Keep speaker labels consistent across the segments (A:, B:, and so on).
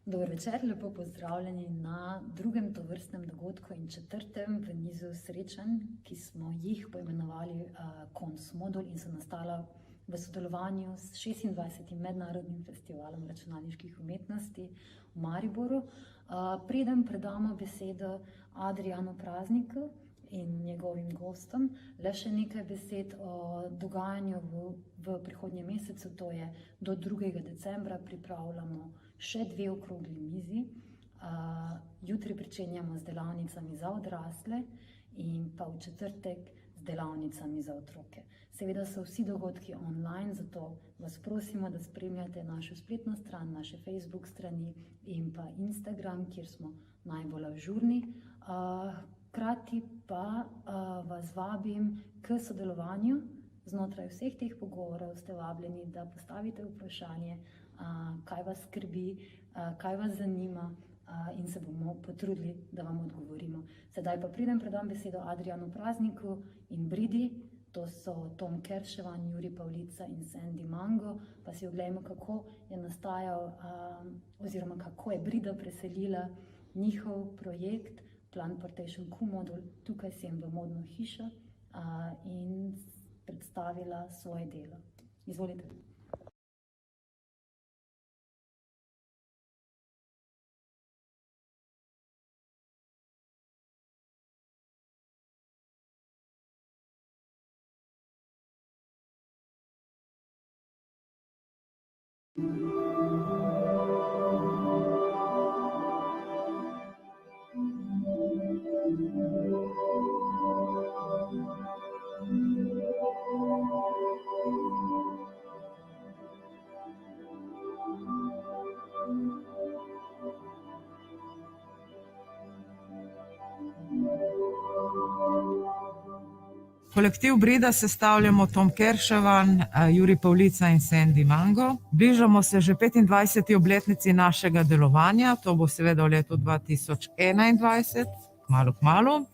A: Dober večer, lepo pozdravljeni na drugem tovrstnem dogodku in četrtem v nizu srečanj, ki smo jih poimenovali Cons Modul in so nastala v sodelovanju s 26. mednarodnim festivalom računalniških umetnosti v Mariboru. Preden predamo besedo Adrianu Prazniku in njegovim gostom, le še nekaj besed o dogajanju v prihodnjem mesecu, to je do 2. decembra pripravljamo še 2 okrogli mizi. Jutri pričenjamo z delavnicami za odrasle in pa v četrtek z delavnicami za otroke. Seveda so vsi dogodki online, zato vas prosimo, da spremljate našo spletno stran, naše Facebook strani in pa Instagram, kjer smo najbolj ažurni. Hkrati pa vas vabim k sodelovanju. Znotraj vseh teh pogovorov ste vabljeni, da postavite vprašanje, kaj vas skrbi, kaj vas zanima in se bomo potrudili, da vam odgovorimo. Sedaj pa predam besedo Adrianu Prazniku in Bridi, to so Tom Kerševan, Juri Pavlica in Sandy Mango, pa si oglejmo, kako je nastajal oziroma kako je Brida preselila njihov projekt Planportation Q-modul tukaj sem v modno hišo in predstavila svoje delo. Izvolite.
B: Kolektiv Brida sestavljamo Tom Kerševan, Juri Pavlica in Sandy Mango. Bližamo se že 25. obletnici našega delovanja, to bo seveda v letu 2021, kmalu.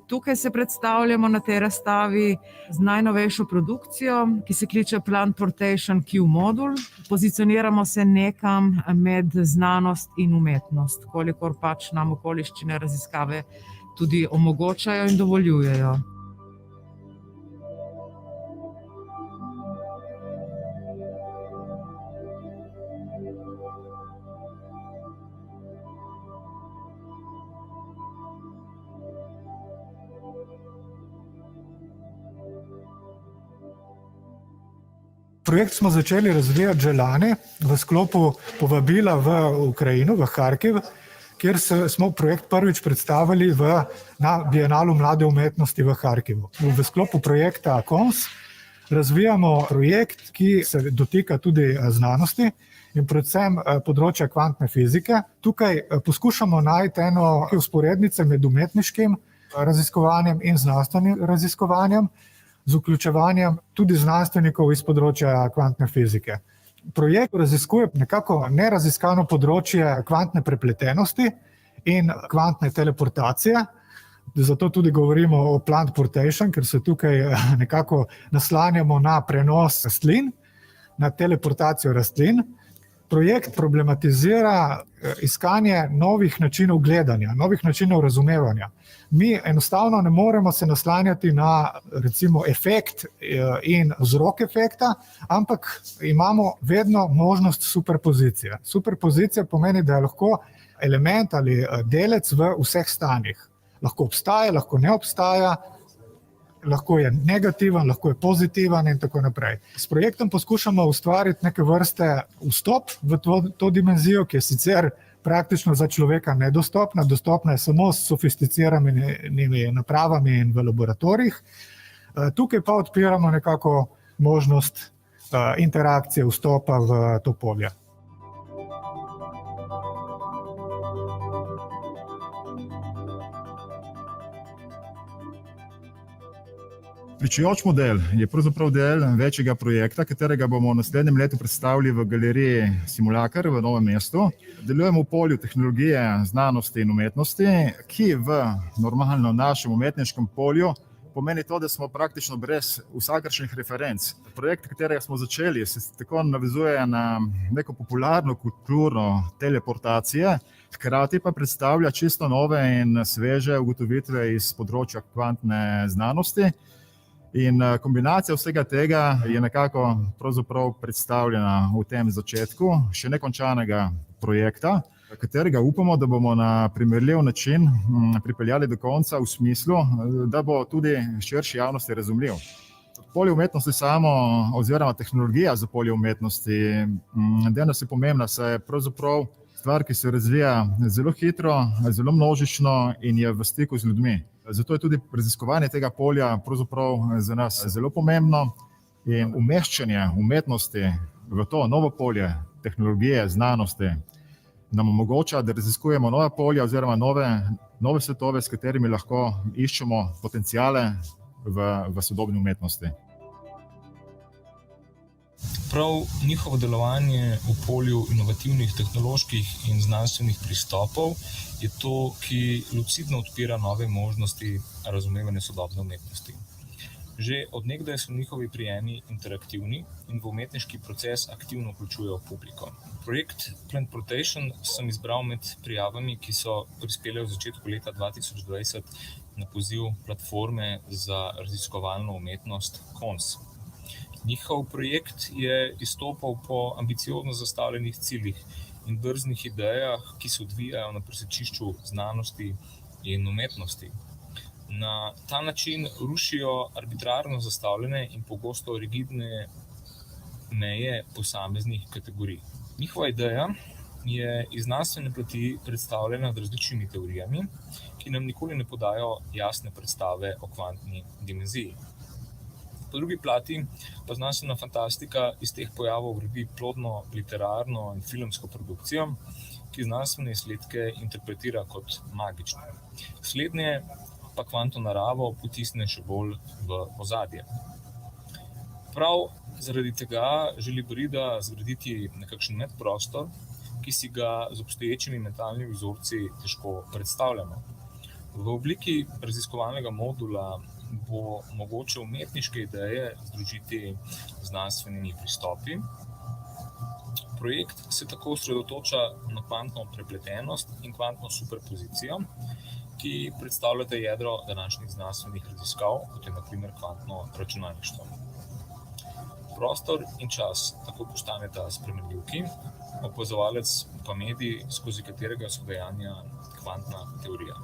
B: Tukaj se predstavljamo na tej razstavi z najnovejšo produkcijo, ki se kliče Planportation Q-modul. Pozicioniramo se nekam med znanost in umetnost, kolikor pač nam okoliščine raziskave tudi omogočajo in dovoljujejo.
C: Projekt smo začeli razvijati že lani v sklopu povabila v Ukrajino, v Harkiv, kjer smo projekt prvič predstavili na Bienalu mlade umetnosti v Harkivu. V sklopu projekta Cons razvijamo projekt, ki se dotika tudi znanosti in predvsem področja kvantne fizike. Tukaj poskušamo najti eno vzporednice med umetniškim raziskovanjem in znanstvenim raziskovanjem, z vključevanjem tudi znanstvenikov iz področja kvantne fizike. Projekt raziskuje nekako neraziskano področje kvantne prepletenosti in kvantne teleportacije, zato tudi govorimo o planportation, ker se tukaj nekako naslanjamo na prenos rastlin, na teleportacijo rastlin. Projekt problematizira iskanje novih načinov gledanja, novih načinov razumevanja. Mi enostavno ne moremo se naslanjati na recimo efekt in vzrok efekta, ampak imamo vedno možnost superpozicije. Superpozicija pomeni, da je lahko element ali delec v vseh stanjih. Lahko obstaja, lahko ne obstaja, lahko je negativen, lahko je pozitiven in tako naprej. S projektom poskušamo ustvariti neke vrste vstop v to dimenzijo, ki je sicer praktično za človeka nedostopna, dostopna je samo s sofisticiranimi napravami in v laboratorijih. Tukaj pa odpiramo nekako možnost interakcije, vstopa v to polje.
D: Pričujoč model je pravzaprav del večjega projekta, katerega bomo v naslednjem letu predstavili v galeriji Simulacr v Novem mestu. Delujemo v polju tehnologije, znanosti in umetnosti, ki v normalno našem umetniškem polju pomeni to, da smo praktično brez vsakršnih referenc. Projekt, katerega smo začeli, se tako navezuje na neko popularno kulturno teleportacijo, hkrati pa predstavlja čisto nove in sveže ugotovitve iz področja kvantne znanosti. In kombinacija vsega tega je nekako pravzaprav predstavljena v tem začetku še nekončanega projekta, katerega upamo, da bomo na primerljiv način pripeljali do konca v smislu, da bo tudi širši javnosti razumljiv. Polje umetnosti samo oziroma tehnologija za polje umetnosti danes je pomembna, saj je pravzaprav stvar, ki se razvija zelo hitro, zelo množično in je v stiku z ljudmi. Zato je tudi raziskovanje tega polja pravzaprav za nas zelo pomembno in umeščanje umetnosti v to novo polje tehnologije, znanosti nam omogoča, da raziskujemo nova polja oziroma nove svetove, s katerimi lahko iščemo potencijale v sodobni umetnosti.
E: Prav njihovo delovanje v polju inovativnih tehnoloških in znanstvenih pristopov je to, ki lucidno odpira nove možnosti razumevanja sodobne umetnosti. Že od nekdaj so njihovi prijemi interaktivni in v umetniški proces aktivno vključujejo publiko. Projekt Plantportation sem izbral med prijavami, ki so prispele v začetku leta 2020 na poziv platforme za raziskovalno umetnost KONS. Njihov projekt je izstopal po ambiciozno zastavljenih ciljih in drznih idejah, ki se odvijajo na presečišču znanosti in umetnosti. Na ta način rušijo arbitrarno zastavljene in pogosto rigidne meje posameznih kategorij. Njihova ideja je iz znanstvene plati predstavljena z različnimi teorijami, ki nam nikoli ne podajo jasne predstave o kvantni dimenziji. Po drugi plati pa znanstvena fantastika iz teh pojavov vredi plodno literarno in filmsko produkcijo, ki znanstvene izsledke interpretira kot magične. Slednje pa kvantno naravo potisne še bolj v ozadje. Prav zaradi tega želi Brida zgraditi nekakšen medprostor, ki si ga z obstoječimi mentalnimi vzorci težko predstavljamo. V obliki raziskovalnega modula bo mogoče umetniške ideje združiti z znanstvenimi pristopi. Projekt se tako osredotoča na kvantno prepletenost in kvantno superpozicijo, ki predstavljata jedro današnjih znanstvenih raziskav, kot je na primer kvantno računalništvo. Prostor in čas tako postaneta spremenljivki, opazovalec pa medij, skozi katerega se udejanja kvantna teorija.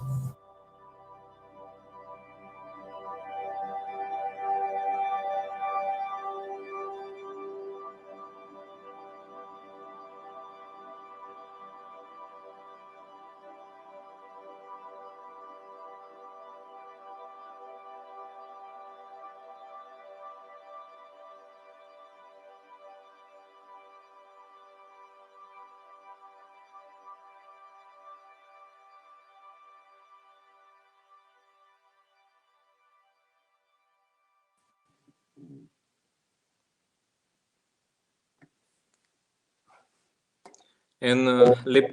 F: En lep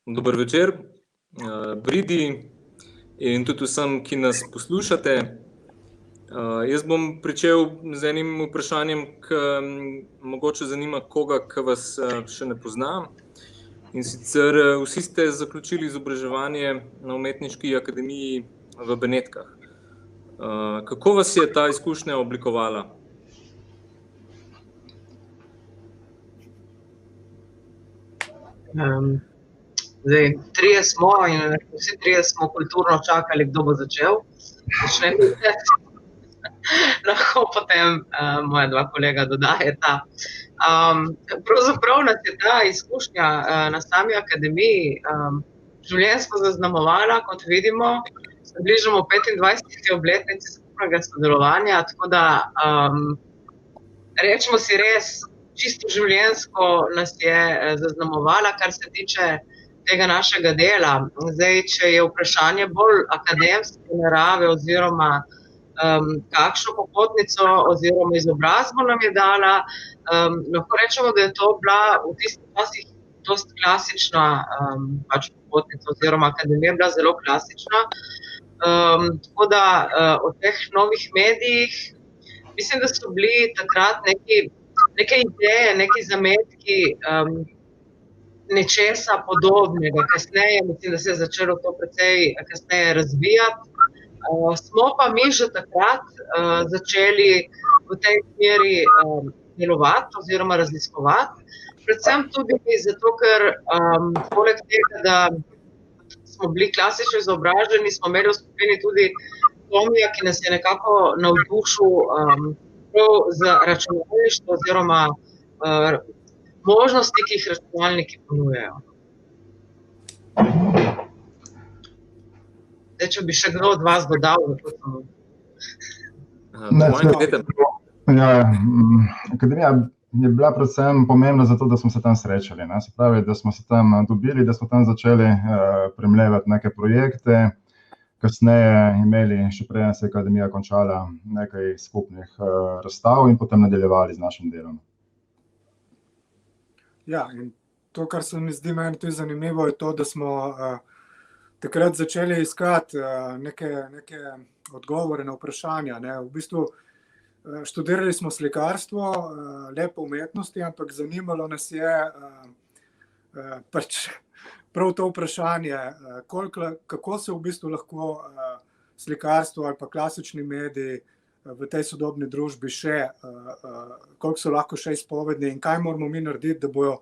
F: dober večer, Bridi in tudi vsem, ki nas poslušate. Jaz bom pričel z enim vprašanjem, ki mogoče zanima koga, ki vas še ne pozna. In sicer vsi ste zaključili izobraževanje na Umetniški akademiji v Benetkah. Kako vas je ta izkušnja oblikovala?
G: Zdaj, trije smo in vsi trije smo kulturno čakali, kdo bo začel. Lahko potem moja dva kolega dodajeta. Pravzaprav nas je ta izkušnja na sami akademiji življenjsko zaznamovala, kot vidimo, se bližamo 25. obletnici skupnega sodelovanja, tako da rečemo si res, čisto življenjsko nas je zaznamovala, kar se tiče tega našega dela. Zdaj, če je vprašanje bolj akademske narave oziroma kakšno popotnico oziroma izobrazbo nam je dala, lahko rečemo, da je to bila v tistih časih dosti klasična popotnica oziroma akademija bila zelo klasična. Tako da o teh novih medijih, mislim, da so bili takrat neke ideje, neki zametki nečesa podobnega. Kasneje, mislim, da se je začelo to precej kasneje razvijati. Smo pa mi že takrat začeli v tej smeri delovati oziroma raziskovati. Predvsem tudi zato, ker poleg tega, da smo bili klasično izobraženi, smo imeli v skupini tudi Tomija, ki nas je nekako navdušil za računalništvo oziroma možnosti, ki jih računalniki ponujajo. Zdaj, če bi še kdo od vas dodal,
D: Akademija je bila predvsem pomembna zato, da smo se tam srečali. Se pravi, da smo se tam dobili, da smo tam začeli premljevati neke projekte, kasneje imeli, še preden se je akademija končala, nekaj skupnih razstav in potem nadaljevali z našim delom.
C: Ja, in to, kar se mi zdi meni tudi zanimivo, je to, da smo takrat začeli iskati neke odgovore na vprašanja. V bistvu študirali smo slikarstvo, lepo umetnosti, ampak zanimalo nas je pač prav to vprašanje, kako se v bistvu lahko slikarstvo ali pa klasični mediji v tej sodobni družbi še, koliko so lahko še izpovedni in kaj moramo mi narediti, da bojo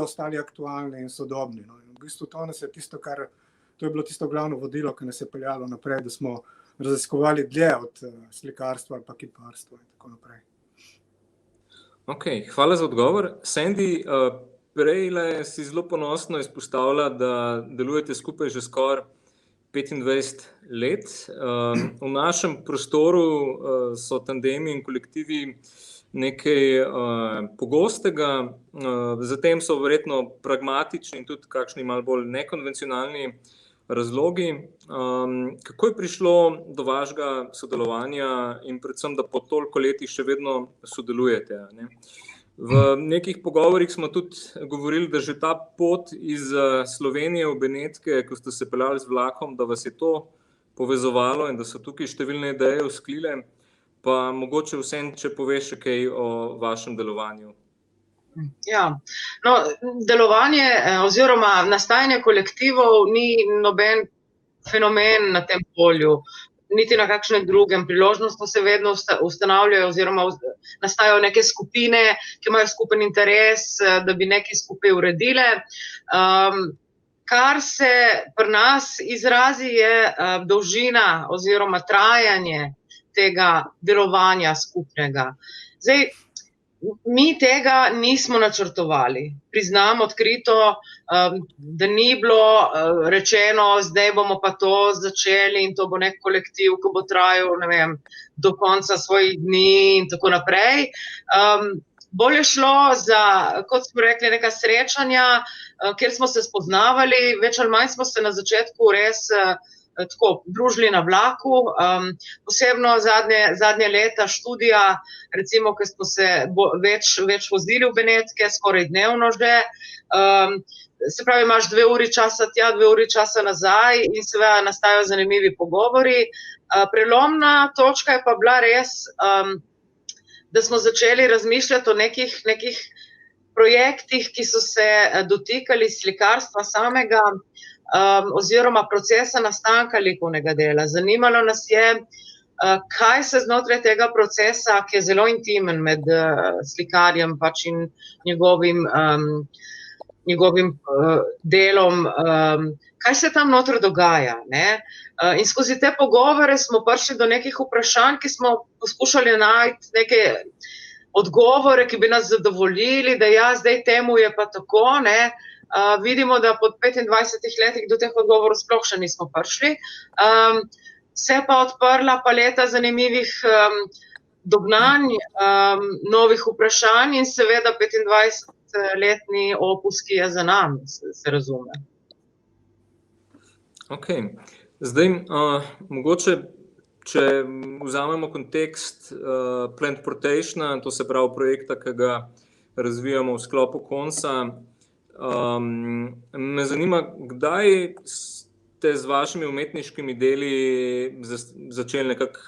C: ostali aktualni in sodobni. In v bistvu to je bilo tisto glavno vodilo, ki nas je peljalo naprej, da smo raziskovali dlje od slikarstva ali pa kiparstva in tako naprej.
F: Ok, hvala za odgovor. Sandy, prejle si zelo ponosno izpostavila, da delujete skupaj že skoraj 25 let. V našem prostoru so tandemi in kolektivi nekaj pogostega, zatem so verjetno pragmatični in tudi kakšni malo bolj nekonvencionalni razlogi. Kako je prišlo do vašega sodelovanja in predvsem, da po toliko letih še vedno sodelujete? V nekih pogovorih smo tudi govorili, da že ta pot iz Slovenije v Benetke, ko ste se peljali z vlakom, da vas je to povezovalo in da so tukaj številne ideje vzklile, pa mogoče vsem, če poveš še kaj o vašem delovanju.
G: Ja, no, delovanje oziroma nastajanje kolektivov ni noben fenomen na tem polju, niti na kakšnem drugem. Priložnostno se vedno ustanavljajo oziroma nastajajo neke skupine, ki imajo skupen interes, da bi nekaj skupaj uredile. Kar se pri nas izrazi, je dolžina oziroma trajanje tega delovanja skupnega. Zdaj, mi tega nismo načrtovali. Priznam odkrito, da ni bilo rečeno, zdaj bomo pa to začeli in to bo nek kolektiv, ki bo trajal, ne vem, do konca svojih dni in tako naprej. Bolj je šlo za, kot smo rekli, neka srečanja, kjer smo se spoznavali, več ali manj smo se na začetku res tako družili na vlaku, posebno zadnje leta študija, recimo, ker smo se več vozili v Benetke, skoraj dnevno že. Se pravi, imaš 2 uri časa tja, 2 uri časa nazaj in seveda nastajajo zanimivi pogovori. Prelomna točka je pa bila res, da smo začeli razmišljati o nekih projektih, ki so se dotikali slikarstva samega, oziroma procesa nastanka likovnega dela. Zanimalo nas je, kaj se znotraj tega procesa, ki je zelo intimen med slikarjem pač in njegovim delom, kaj se tam notri dogaja. In skozi te pogovore smo prišli do nekih vprašanj, ki smo poskušali najti neke odgovore, ki bi nas zadovoljili, da ja, zdaj temu je pa tako, vidimo, da po 25 letih do teh odgovorov sploh še nismo prišli. Se pa odprla paleta zanimivih dognanj, novih vprašanj in seveda 25-letni opus, ki je za nami, se razume.
F: Ok, zdaj mogoče, če vzamemo kontekst Plantportationa, to se pravi projekta, ki ga razvijamo v sklopu Konsa, me zanima, kdaj ste z vašimi umetniškimi deli začeli nekako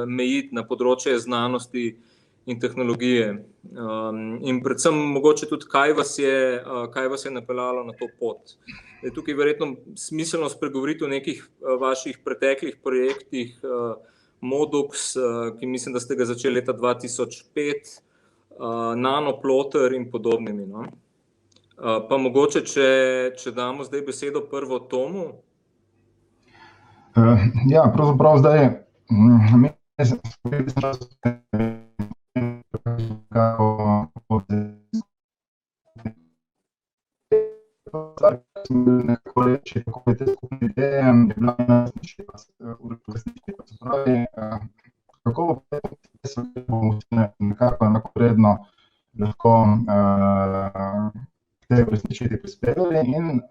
F: mejiti na področje znanosti in tehnologije. In predvsem mogoče tudi, kaj vas je napeljalo na to pot. Je tukaj verjetno smiselno spregovoriti o nekih vaših preteklih projektih, Modux, ki mislim, da ste ga začeli leta 2005, Nanoploter in podobnimi. No? Pa mogoče, če damo zdaj besedo prvo Tomu.
H: Ja, pravzaprav zdaj nekako reči, kako je te skupne ideje, je bila kako bomo nekako enakovredno lahko te uresničiti prispevali in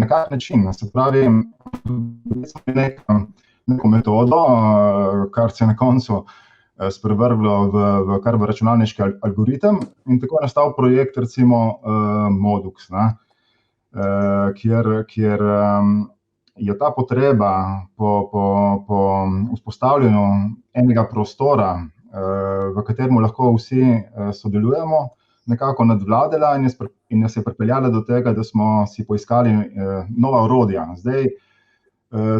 H: na kak način, se pravi, smo neko metodo, kar se je na koncu sprevrglo v kar v računalniški algoritem in tako je nastal projekt recimo Modux, kjer je ta potreba po vzpostavljanju enega prostora, v katerem lahko vsi sodelujemo, nekako nadvladala in nas je pripeljala do tega, da smo si poiskali nova orodja. Zdaj,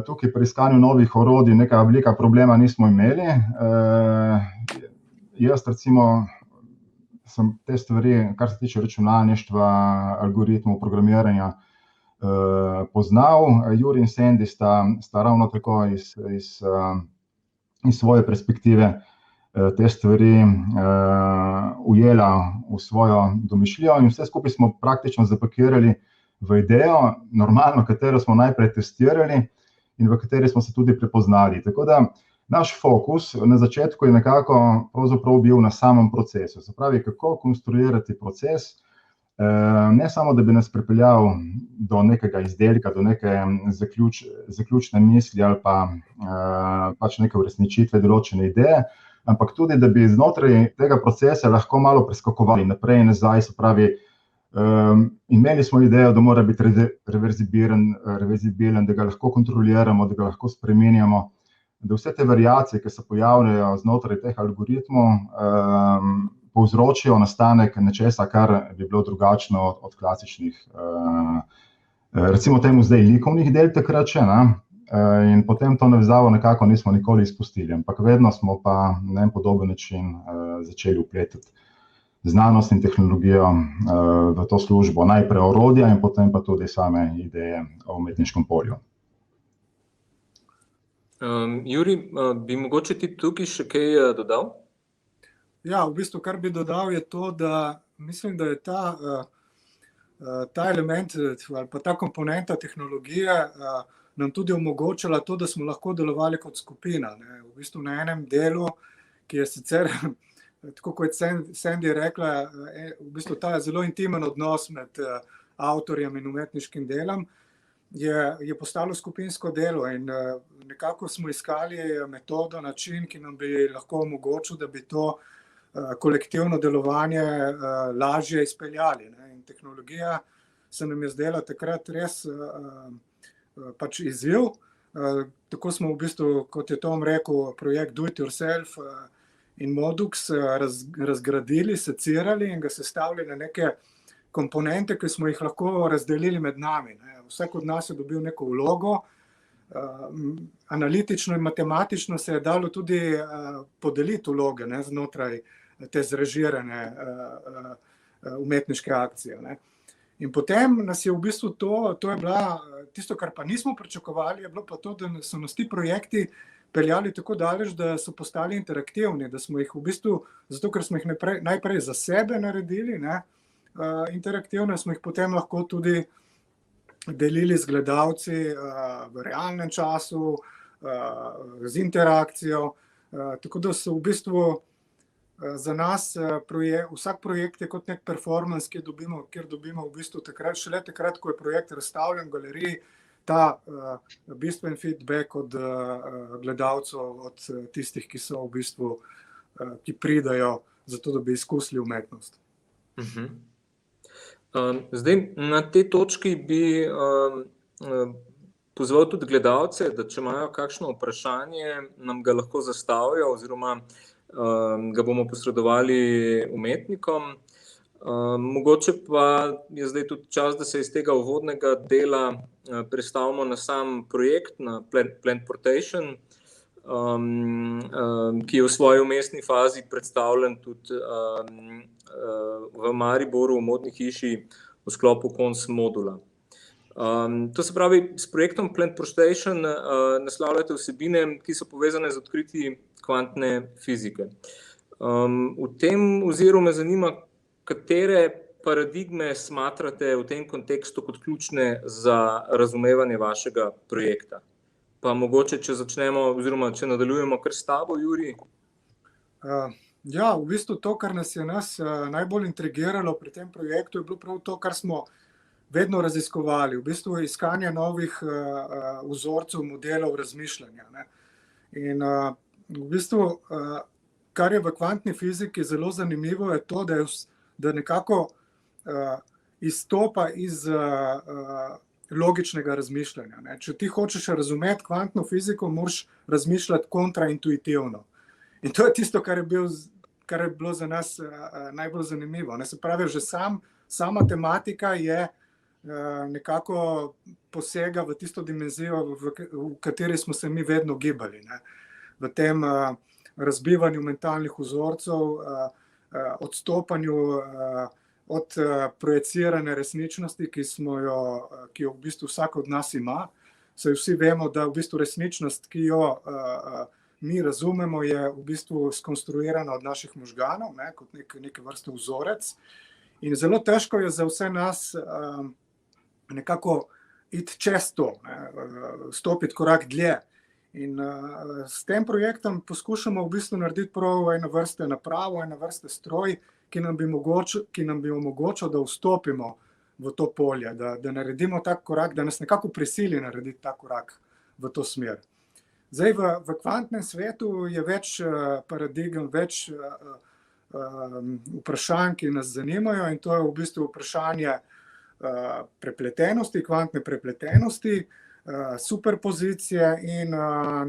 H: tukaj pri iskanju novih orodij neka velika problema nismo imeli. Jaz recimo sem te stvari, kar se tiče računalništva, algoritmov, programiranja, poznal. Juri in Sandy sta ravno tako iz svoje perspektive te stvari ujela v svojo domišljijo in vse skupaj smo praktično zapakirali v idejo, normalno, katero smo najprej testirali in v kateri smo se tudi prepoznali. Tako da naš fokus na začetku je nekako pravzaprav bil na samem procesu. Se pravi, kako konstruirati proces, ne samo, da bi nas pripeljal do nekega izdelka, do neke zaključne misli ali pa pač neke uresničitve določene ideje, ampak tudi, da bi znotraj tega procesa lahko malo preskakovali naprej in nazaj, se pravi, imeli smo idejo, da mora biti reverzibilen, da ga lahko kontroliramo, da ga lahko spreminjamo, da vse te variacije, ki se pojavljajo znotraj teh algoritmov, povzročijo nastanek nečesa, kar bi bilo drugačno od klasičnih, recimo temu zdaj likovnih del takrat še, in potem to navezavo nekako nismo nikoli izpustili, ampak vedno smo pa na en podoben način začeli vpletati znanost in tehnologijo v to službo, najprej orodja in potem pa tudi same ideje o umetniškem polju.
F: Juri, bi mogoče ti tukaj še kaj dodal?
C: Ja, v bistvu, kar bi dodal je to, da mislim, da je ta element ali pa ta komponenta tehnologije nam tudi omogočala to, da smo lahko delovali kot skupina. V bistvu na enem delu, ki je sicer, tako kot je Sandy rekla, v bistvu ta zelo intimen odnos med avtorjem in umetniškim delom, je postalo skupinsko delo in nekako smo iskali metodo, način, ki nam bi lahko omogočil, da bi to kolektivno delovanje lažje izpeljali. In tehnologija se nam je zdela takrat res pač izziv. Tako smo v bistvu, kot je Tom rekel, projekt Do It Yourself in Modux razgradili, secirali in ga sestavili na neke komponente, ki smo jih lahko razdelili med nami. Vsak od nas je dobil neko vlogo, analitično in matematično se je dalo tudi podeliti vloge znotraj te zrežirane umetniške akcije. In potem nas je v bistvu to je bila tisto, kar pa nismo pričakovali, je bilo pa to, da so nas ti projekti peljali tako daleč, da so postali interaktivni, da smo jih v bistvu, zato ker smo jih najprej za sebe naredili, interaktivne, smo jih potem lahko tudi delili z gledalci v realnem času, z interakcijo, tako da so v bistvu za nas vsak projekt je kot nek performance, kjer dobimo v bistvu šele takrat, ko je projekt razstavljen v galeriji, ta bistven feedback od gledalcev, od tistih, ki so v bistvu, ki pridajo zato, da bi izkusili umetnost.
F: Zdaj, na tej točki bi pozval tudi gledalce, da če imajo kakšno vprašanje, nam ga lahko zastavijo oziroma ga bomo posredovali umetnikom. Mogoče pa je zdaj tudi čas, da se iz tega uvodnega dela prestavimo na sam projekt, na Plantportation, ki je v svoji vmesni fazi predstavljen tudi v Mariboru, v Modni hiši, v sklopu KONS modula. To se pravi, s projektom Plantportation naslavljate vsebine, ki so povezane z odkritji kvantne fizike. V tem oziru me zanima, katere paradigme smatrate v tem kontekstu kot ključne za razumevanje vašega projekta. Pa mogoče, če začnemo, oziroma če nadaljujemo kar s tabo, Juri.
C: Ja, v bistvu to, kar nas je najbolj intrigiralo pri tem projektu, je bilo prav to, kar smo vedno raziskovali, v bistvu iskanje novih vzorcev, modelov razmišljanja. In v bistvu, kar je v kvantni fiziki zelo zanimivo, je to, da nekako izstopa iz logičnega razmišljanja. Če ti hočeš razumeti kvantno fiziko, moraš razmišljati kontraintuitivno. In to je tisto, kar je bilo za nas najbolj zanimivo. Se pravi, že sama tematika je nekako posega v tisto dimenzijo, v kateri smo se mi vedno gibali. V tem razbivanju mentalnih vzorcev, odstopanju od projecirane resničnosti, ki jo v bistvu vsak od nas ima. Saj vsi vemo, da v bistvu resničnost, ki jo mi razumemo, je v bistvu skonstruirana od naših možganov, kot neke vrste vzorec. In zelo težko je za vse nas nekako iti čez to, stopiti korak dlje. In s tem projektom poskušamo v bistvu narediti prav eno vrste napravo, eno vrste stroj, ki nam bi omogočil, da vstopimo v to polje, da naredimo tak korak, da nas nekako prisili narediti tak korak v to smer. Zdaj, v kvantnem svetu je več paradigem, več vprašanj, ki nas zanimajo, in to je v bistvu vprašanje prepletenosti, kvantne prepletenosti, superpozicije in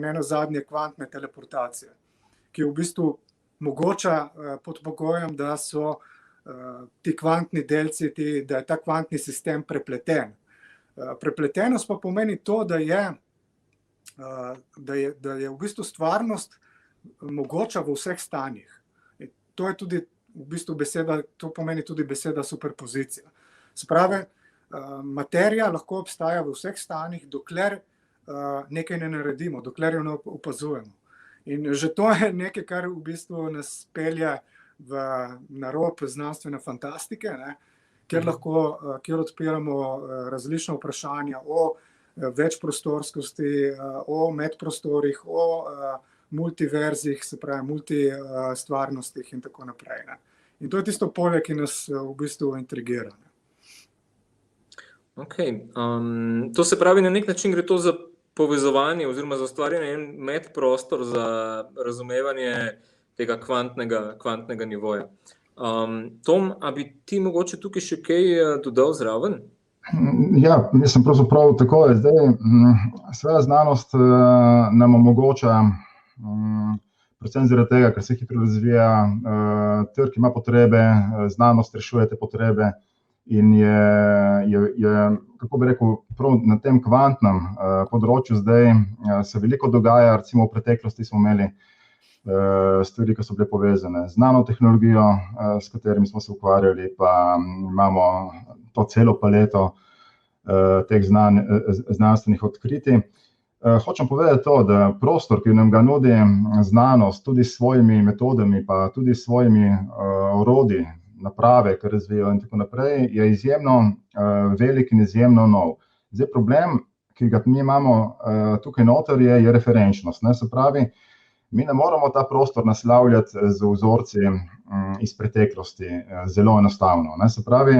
C: nenazadnje kvantne teleportacije, ki je v bistvu mogoča pod pogojem, da so ti kvantni delci, da je ta kvantni sistem prepleten. Prepletenost pa pomeni to, da je v bistvu stvarnost mogoča v vseh stanjih. To je tudi v bistvu beseda, to pomeni tudi beseda superpozicija. Se pravi, materija lahko obstaja v vseh stanjih, dokler nekaj ne naredimo, dokler jo ne opazujemo. In že to je nekaj, kar v bistvu nas pelje na rob znanstvene fantastike, kjer odpiramo različna vprašanja o večprostorskosti, o medprostorih, o multiverzih, se pravi multistvarnostih in tako naprej. In to je tisto polje, ki nas v bistvu intrigira.
F: Ok, to se pravi, na nek način gre to za povezovanje oziroma za ustvarjanje en medprostor za razumevanje tega kvantnega nivoja. Tom, a bi ti mogoče tukaj še kaj dodal zraven?
H: Ja, mislim pravzaprav tako je zdaj. Svoja znanost nam omogoča, predvsem zaradi tega, ker se hitro razvija, trg ima potrebe, znanost rešuje te potrebe in je, kako bi rekel, prav na tem kvantnem področju zdaj se veliko dogaja. Recimo v preteklosti smo imeli stvari, ki so bile povezane z nanotehnologijo, s katerimi smo se ukvarjali, pa imamo to celo paleto teh znanstvenih odkritij. Hočem povedati to, da prostor, ki nam ga nudi znanost, tudi s svojimi metodami, pa tudi s svojimi orodji, naprave, ki razvijajo in tako naprej, je izjemno velik in izjemno nov. Zdaj problem, ki ga mi imamo tukaj noter, je referenčnost. Se pravi, mi ne moramo ta prostor naslavljati z vzorci iz preteklosti zelo enostavno. Se pravi,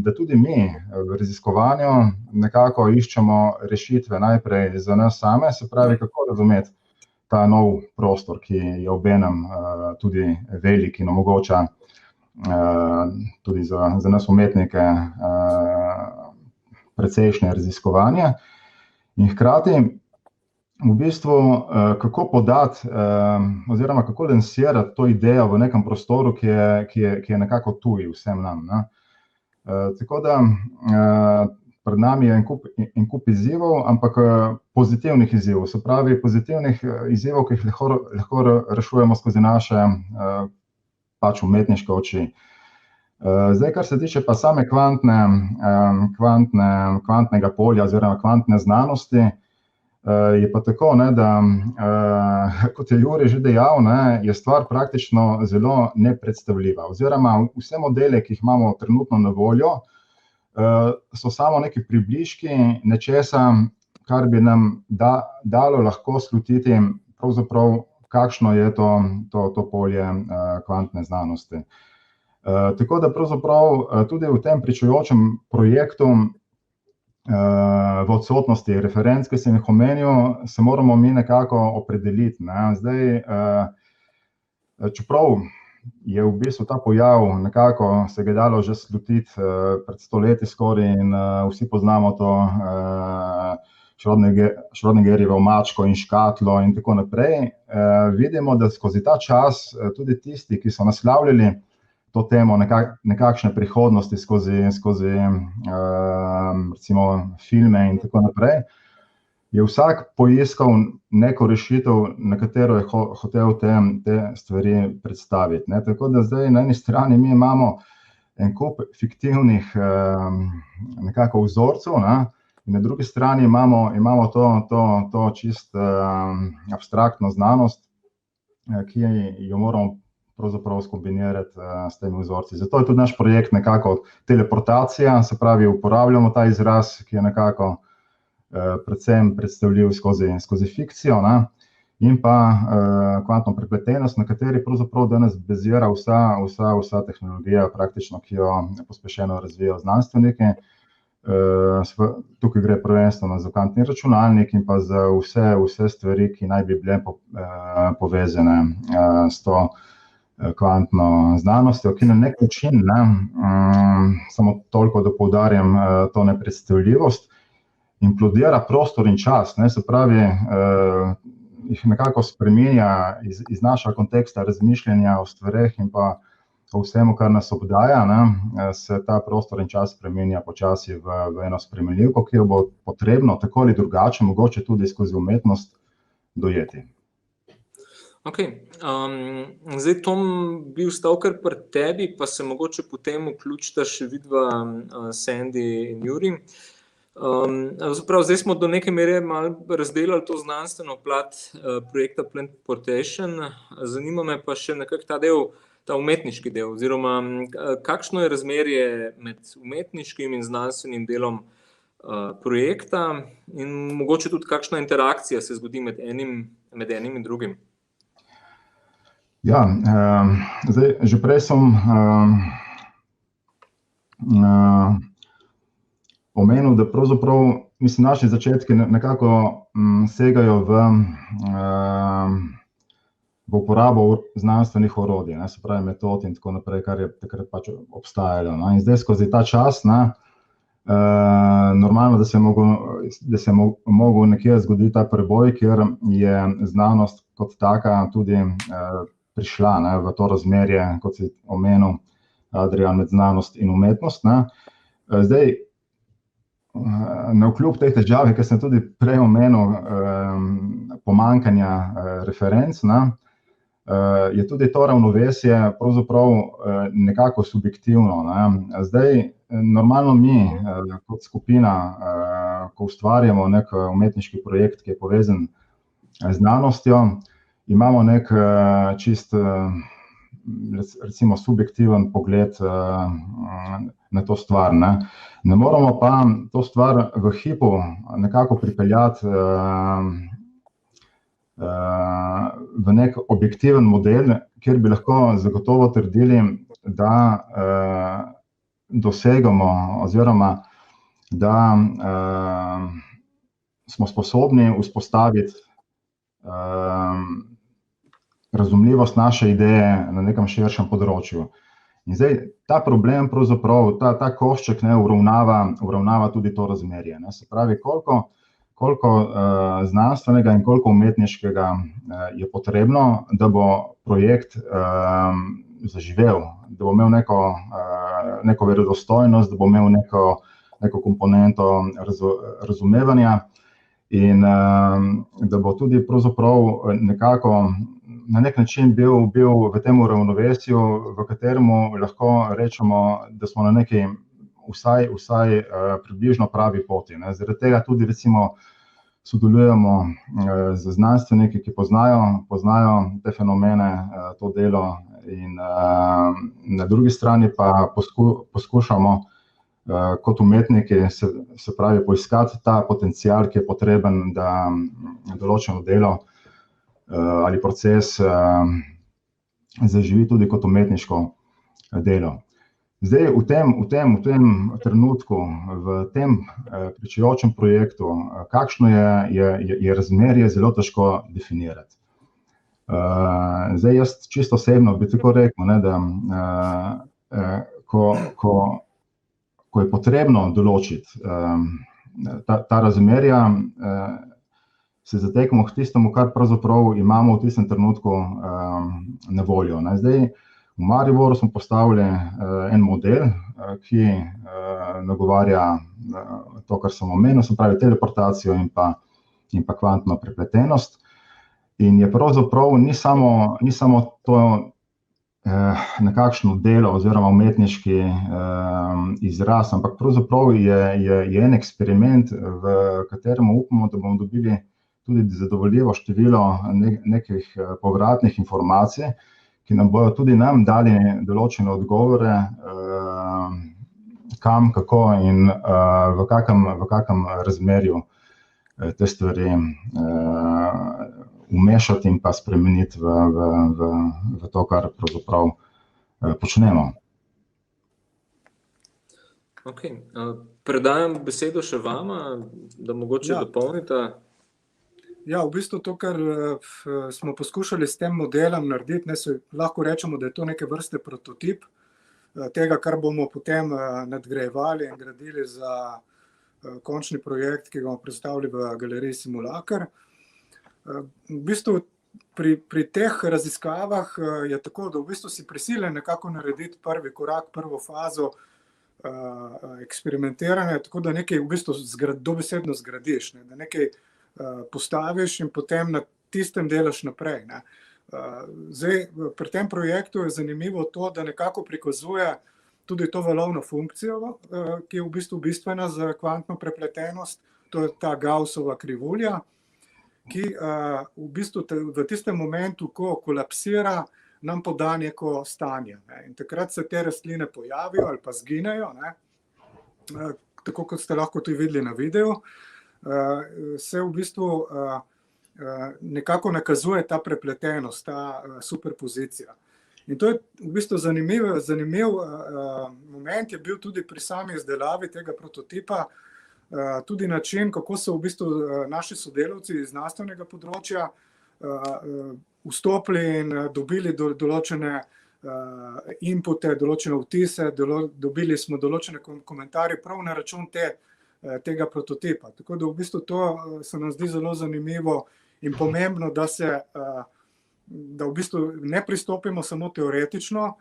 H: da tudi mi v raziskovanju nekako iščemo rešitve najprej za nas same, se pravi, kako razumeti ta nov prostor, ki je obenem tudi velik in omogoča tudi za nas umetnike precejšnje raziskovanje. In hkrati v bistvu kako podati oziroma kako lansirati to idejo v nekem prostoru, ki je nekako tuj vsem nam. Ne? Tako da pred nami je en kup izzivov, ampak pozitivnih izzivov, se pravi pozitivnih izzivov, ki jih lahko rešujemo skozi naše pač umetniške oči. Zdaj, kar se tiče pa same kvantnega polja oziroma kvantne znanosti, je pa tako, ne, da kot je Juri že dejal, ne, je stvar praktično zelo nepredstavljiva. Oziroma vse modele, ki jih imamo trenutno na voljo, so samo neki približki nečesa, kar bi nam dalo lahko slutiti pravzaprav, kakšno je to polje kvantne znanosti. Tako da pravzaprav tudi v tem pričujočem projektu v odsotnosti referenc, ki sem jih omenil, se moramo mi nekako opredeliti. Ne. Zdaj, čeprav je v bistvu ta pojav nekako se ga je dalo že slutiti pred 100 leti skoraj in vsi poznamo to Schrödingerjevo mačko in škatlo in tako naprej, vidimo, da skozi ta čas tudi tisti, ki so naslavljali to temo nekakšne prihodnosti skozi recimo filme in tako naprej, je vsak poiskal neko rešitev, na katero je hotel te stvari predstaviti. Ne. Tako da zdaj na eni strani mi imamo en kup fiktivnih nekako vzorcev, ne, in na drugi strani imamo to čist abstraktno znanost, ki jo moramo pravzaprav skombinirati s temi vzorci. Zato je tudi naš projekt nekako teleportacija, se pravi, uporabljamo ta izraz, ki je nekako predvsem predstavljiv skozi fikcijo, ne, in pa kvantno prepletenost, na kateri pravzaprav danes bazira vsa tehnologija praktično, ki jo pospešeno razvijajo znanstveniki. Tukaj gre prvenstveno za kvantni računalnik in pa za vse stvari, ki naj bi bile povezane s to kvantno znanostjo, ki na nek način, samo toliko, da poudarjam to nepredstavljivost, implodira prostor in čas, ne, se pravi, jih nekako spreminja iz našega konteksta razmišljanja o stvareh in pa o vsemu, kar nas obdaja, ne, se ta prostor in čas spreminja počasi v eno spremljivko, ki jo bo potrebno tako ali drugače, mogoče tudi skozi umetnost, dojeti.
F: Ok, zdaj Tom bi ostal kar pri tebi, pa se mogoče potem vključita še vidva Sandy in Juri. Zdaj smo do neke mere malo razdelali to znanstveno plat projekta Planetportation, zanima me pa še nekako ta umetniški del, oziroma kakšno je razmerje med umetniškim in znanstvenim delom projekta in mogoče tudi kakšna interakcija se zgodi med enim in drugim.
H: Ja, zdaj, že prej sem omenil, da pravzaprav, mislim, naši začetki nekako segajo v uporabo znanstvenih orodij, ne, se pravi metod in tako naprej, kar je takrat pač obstajalo. No. In zdaj skozi ta čas, ne, normalno, da se je mogel nekje zgoditi ta preboj, ker je znanost kot taka tudi prišla, ne, v to razmerje, kot si omenil, Adrian, med znanost in umetnost. Ne. Zdaj, navkljub tej težavi, ki sem tudi prej omenil, pomanjkanja referenc, ne, je tudi to ravnovesje pravzaprav nekako subjektivno. Ne. Zdaj, normalno mi, kot skupina, ko ustvarjamo nek umetniški projekt, ki je povezan z znanostjo, imamo nek čist, recimo, subjektiven pogled na to stvar. Ne moramo pa to stvar v hipu nekako pripeljati v nek objektiven model, kjer bi lahko zagotovo trdili, da dosegamo oziroma da smo sposobni vzpostaviti razumljivost naše ideje na nekem širšem področju. In zdaj ta problem, pravzaprav ta košček uravnava tudi to razmerje. Se pravi, koliko znanstvenega in koliko umetniškega je potrebno, da bo projekt zaživel, da bo imel neko verodostojnost, da bo imel neko komponento razumevanja in da bo tudi pravzaprav nekako na nek način bil v tem ravnovesju, v katerem lahko rečemo, da smo na neki vsaj približno pravi poti. Zaradi tega tudi recimo sodelujemo z znanstveniki, ki poznajo te fenomene, to delo in na drugi strani pa poskušamo kot umetniki se pravi poiskati ta potencial, ki je potreben, da določeno delo ali proces zaživi tudi kot umetniško delo. Zdaj v tem trenutku, v tem pričujočem projektu, kakšno je razmerje, zelo težko definirati. Zdaj jaz čisto osebno bi tako rekel, da ko je potrebno določiti ta razmerja, se zatekamo k tistemu, kar pravzaprav imamo v tistem trenutku na voljo. Zdaj v Mariboru smo postavili en model, ki nagovarja to, kar sem omenil, se pravi teleportacijo in pa kvantno prepletenost. In je pravzaprav ni samo to nekakšno delo oziroma umetniški izraz, ampak pravzaprav je en eksperiment, v katerem upamo, da bomo dobili tudi zadovoljivo število nekih povratnih informacij, ki nam bojo tudi nam dali določene odgovore, kam, kako in v kakem razmerju te stvari umešati in pa spremeniti v to, kar pravzaprav počnemo.
F: Okay. Predajam besedo še vama, da mogoče dopolnite.
I: Ja, v bistvu to, kar smo poskušali s tem modelom narediti, lahko rečemo, da je to neke vrste prototip tega, kar bomo potem nadgrajevali in gradili za končni projekt, ki ga bomo predstavili v galeriji Simulacr. V bistvu pri teh raziskavah je tako, da v bistvu si prisiljen nekako narediti prvi korak, prvo fazo eksperimentiranja, tako da nekaj v bistvu dobesedno zgradiš, da nekaj postaviš in potem na tistem delaš naprej. Zdaj, pri tem projektu je zanimivo to, da nekako prikazuje tudi to valovno funkcijo, ki je v bistvu bistvena za kvantno prepletenost, to je ta Gaussova krivulja, ki v bistvu v tistem momentu, ko kolapsira, nam poda neko stanje. In takrat se te rastline pojavijo ali pa zginejo, tako kot ste lahko tudi videli na videu, se v bistvu nekako nakazuje ta prepletenost, ta superpozicija. In to je v bistvu zanimiv moment je bil tudi pri sami izdelavi tega prototipa, tudi način, kako so v bistvu naši sodelavci iz znanstvenega področja vstopili in dobili določene inpute, določene vtise, dobili smo določene komentarje prav na račun tega prototipa. Tako da v bistvu to se nam zdi zelo zanimivo in pomembno, da v bistvu ne pristopimo samo teoretično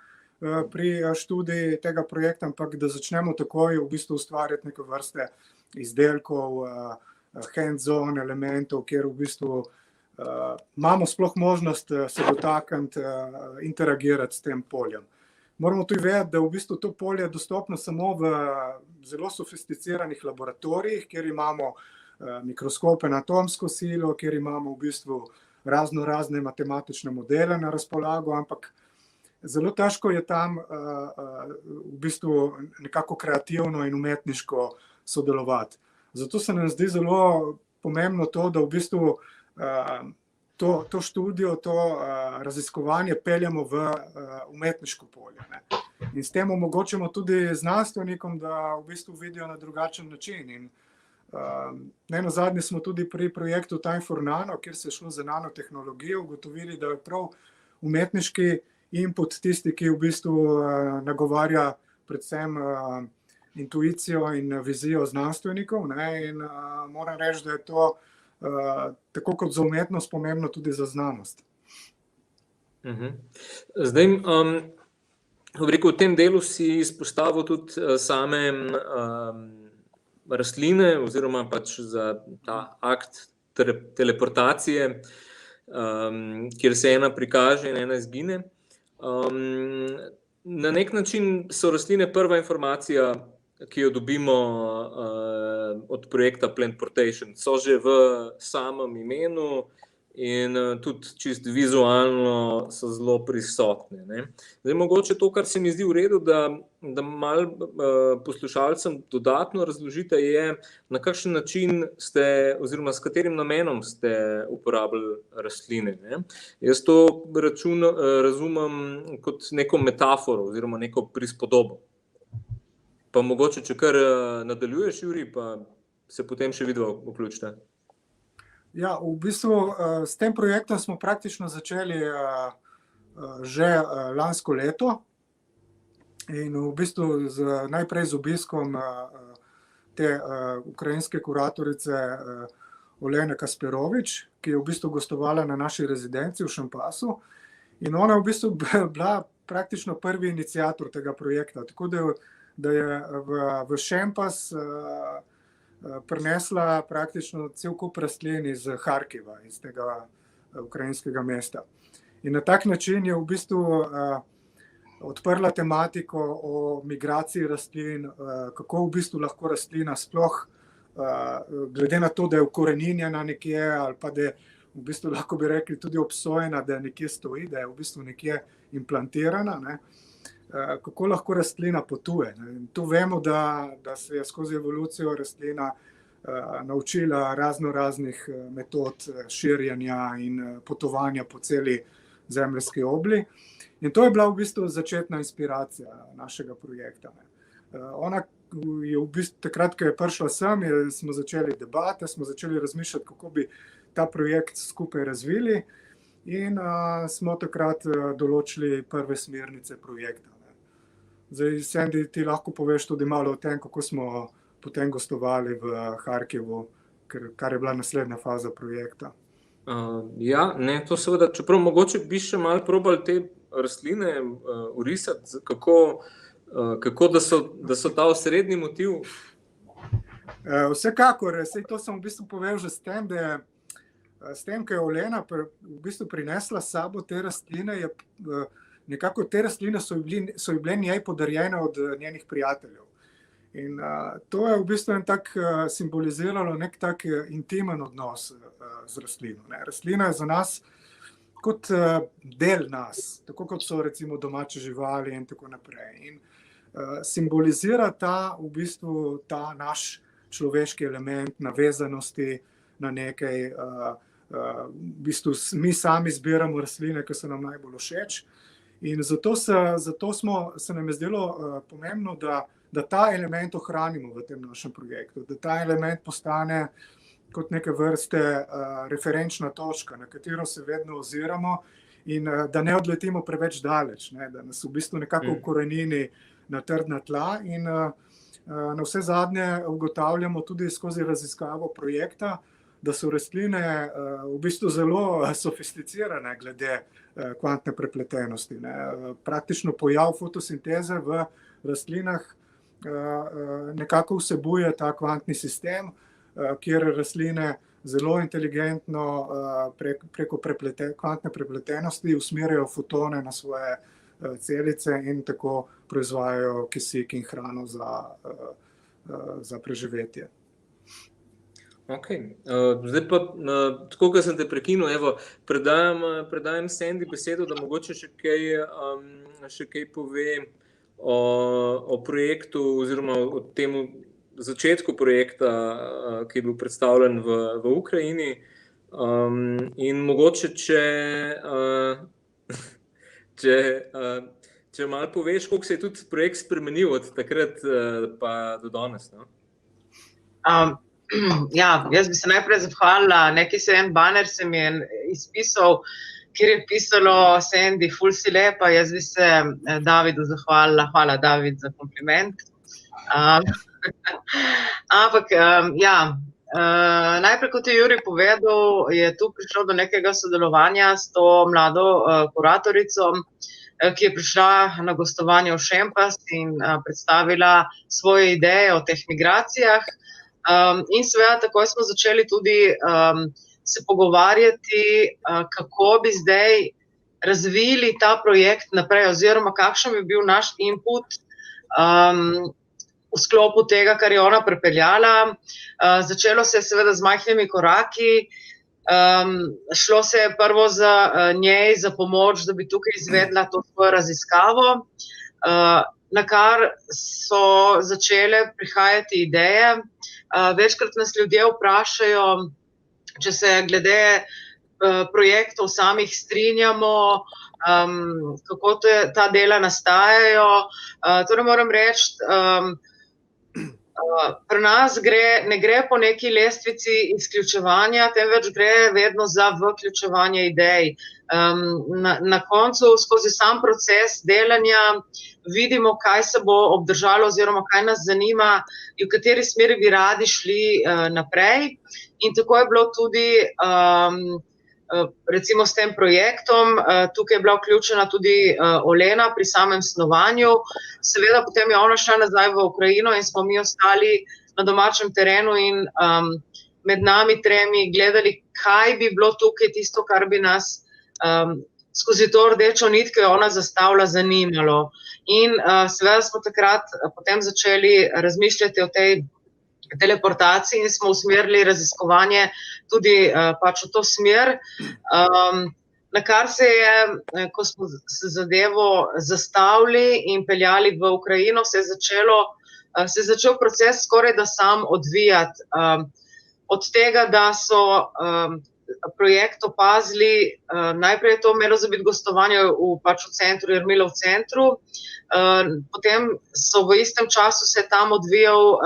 I: pri študiji tega projekta, ampak da začnemo takoj v bistvu ustvarjati neke vrste izdelkov, hands-on elementov, kjer v bistvu imamo sploh možnost se dotakniti, interagirati s tem poljem. Moramo tudi vedeti, da v bistvu to polje je dostopno samo v zelo sofisticiranih laboratorijih, kjer imamo mikroskope na atomsko silo, kjer imamo v bistvu razne matematične modele na razpolago, ampak zelo težko je tam v bistvu nekako kreativno in umetniško sodelovati. Zato se nam zdi zelo pomembno to, da v bistvu to študijo, to raziskovanje peljemo v umetniško polje. In s tem omogočimo tudi znanstvenikom, da v bistvu vidijo na drugačen način. In nenazadnje smo tudi pri projektu Time for Nano, kjer se je šlo za nanotehnologijo, ugotovili, da je prav umetniški input tisti, ki v bistvu nagovarja predvsem intuicijo in vizijo znanstvenikov, ne, in moram reči, da je to tako kot za umetnost pomembno tudi za znanost.
F: Zdaj, v tem delu si izpostavil tudi same rastline oziroma pač za ta akt teleportacije, kjer se ena prikaže in ena izgine. Na nek način so rastline prva informacija, ki jo dobimo od projekta Plantportation. So že v samem imenu in tudi čisto vizualno so zelo prisotne, ne. Zdaj, mogoče to, kar se mi zdi v redu, da malo poslušalcem dodatno razložite, je, na kakšen način ste oziroma s katerim namenom ste uporabljali rastline, ne. Jaz to razumem kot neko metaforo oziroma neko prispodobo. Pa mogoče, če kar nadaljuješ, Juri, pa se potem še vidva vključite.
I: Ja, v bistvu s tem projektom smo praktično začeli že lansko leto in v bistvu najprej z obiskom te ukrajinske kuratorice Olene Kasperovič, ki je v bistvu gostovala na naši rezidenci v Šempasu, in ona je v bistvu bila praktično prvi iniciator tega projekta, tako da je v Šempas prinesla praktično cel kup rastlin iz Harkiva, iz tega ukrajinskega mesta. In na tak način je v bistvu odprla tematiko o migraciji rastlin, kako v bistvu lahko rastlina sploh, glede na to, da je ukoreninjena nekje, ali pa da je v bistvu, lahko bi rekli, tudi obsojena, da nekje stoji, da je v bistvu nekje implantirana, ne, kako lahko rastlina potuje. Tu vemo, da se je skozi evolucijo rastlina naučila raznih metod širjenja in potovanja po celi zemeljski obli. In to je bila v bistvu začetna inspiracija našega projekta. Ona je v bistvu takrat, ko je prišla sem, smo začeli debate, smo začeli razmišljati, kako bi ta projekt skupaj razvili, in smo takrat določili prve smernice projekta. Zdaj, Sandy, ti lahko poveš tudi malo o tem, kako smo potem gostovali v Harkivu, kar je bila naslednja faza projekta.
F: Ja, ne, to seveda, čeprav mogoče bi še malo probali te rastline orisati, kako da so ta osrednji motiv.
I: Vsekakor, saj to sem v bistvu povedal že s tem, ko je Olena v bistvu prinesla s sabo te rastline, nekako te rastline so bile njej podarjene od njenih prijateljev. In to je v bistvu simboliziralo nek tak intimen odnos z rastlino. Rastlina je za nas kot del nas, tako kot so recimo domače živali in tako naprej. In simbolizira v bistvu ta naš človeški element navezanosti na nekaj. V bistvu mi sami zbiramo rastline, ki so nam najbolj všeč. In zato se nam je zdelo pomembno, da ta element ohranimo v tem našem projektu, da ta element postane kot neke vrste referenčna točka, na katero se vedno oziramo, in da ne odletimo preveč daleč, ne, da nas v bistvu nekako ukorenini na trdna tla. In na vse zadnje ugotavljamo tudi skozi raziskavo projekta, da so rastline v bistvu zelo sofisticirane glede kvantne prepletenosti. Praktično pojav fotosinteze v rastlinah nekako vsebuje ta kvantni sistem, kjer rastline zelo inteligentno preko kvantne prepletenosti usmerjajo fotone na svoje celice in tako proizvajajo kisik in hrano za preživetje.
F: Ok, zdaj pa, tako kot sem te prekinil, evo, predajam Sandy besedo, da mogoče še kaj pove o projektu oziroma o temu začetku projekta, ki je bil predstavljen v Ukrajini, in mogoče, če malo poveš, koliko se je tudi projekt spremenil od takrat pa do danes, no?
G: Ja, jaz bi se najprej zahvalila, en baner se mi je izpisal, kjer je pisalo Sandy, ful si lepa, jaz bi se Davidu zahvalila, hvala David za kompliment. Ampak ja, najprej, kot je Juri povedal, je tu prišlo do nekega sodelovanja s to mlado kuratorico, ki je prišla na gostovanje v Šempas in predstavila svoje ideje o teh migracijah. In seveda takoj smo začeli tudi se pogovarjati, kako bi zdaj razvili ta projekt naprej oziroma kakšen bi bil naš input v sklopu tega, kar je ona pripeljala. Začelo se je seveda z majhnimi koraki, šlo se je prvo za njej za pomoč, da bi tukaj izvedla to svojo raziskavo, na kar so začele prihajati ideje. Večkrat nas ljudje vprašajo, če se glede projektov samih strinjamo, kako ta dela nastajajo. Torej moram reči, pri nas ne gre po neki lestvici izključevanja, temveč gre vedno za vključevanje idej. Na koncu, skozi sam proces delanja, vidimo, kaj se bo obdržalo oziroma kaj nas zanima in v kateri smeri bi radi šli naprej. In tako je bilo tudi recimo s tem projektom, tukaj je bila vključena tudi Olena pri samem snovanju. Seveda potem je ona šla nazaj v Ukrajino in smo mi ostali na domačem terenu in med nami tremi gledali, kaj bi bilo tukaj tisto, kar bi nas skozi to rdečo nit, ki jo ona zastavlja, zanimalo. In seveda smo takrat potem začeli razmišljati o tej teleportaciji in smo usmerili raziskovanje tudi pač v to smer. Na kar se je, ko smo se zadevo zastavili in peljali v Ukrajino, se je začel proces skoraj da sam odvijati. Od tega, da so projekt opazili, najprej je to imelo za biti gostovanje v centru, Jermilov centru, potem so v istem času se tam odvijal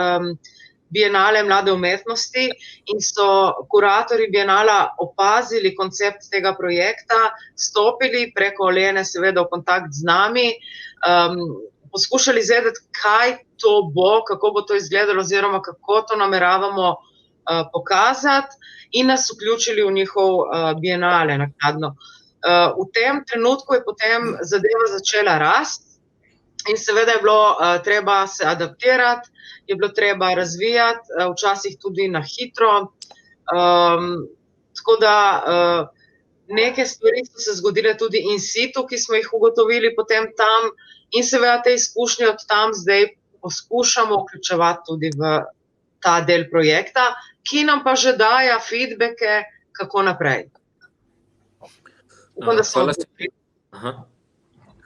G: Bienale mlade umetnosti in so kuratorji Bienala opazili koncept tega projekta, stopili preko Olene seveda v kontakt z nami, poskušali izvedeti, kaj to bo, kako bo to izgledalo oziroma kako to nameravamo pokazati in nas vključili v njihov Bienale naknadno. V tem trenutku je potem zadeva začela rasti in seveda je bilo treba se adaptirati, je bilo treba razvijati, včasih tudi na hitro. Tako da neke stvari so se zgodile tudi in situ, ki smo jih ugotovili potem tam in seveda te izkušnje od tam zdaj poskušamo vključevati tudi v ta del projekta, ki nam pa že daje feedbacke, kako naprej.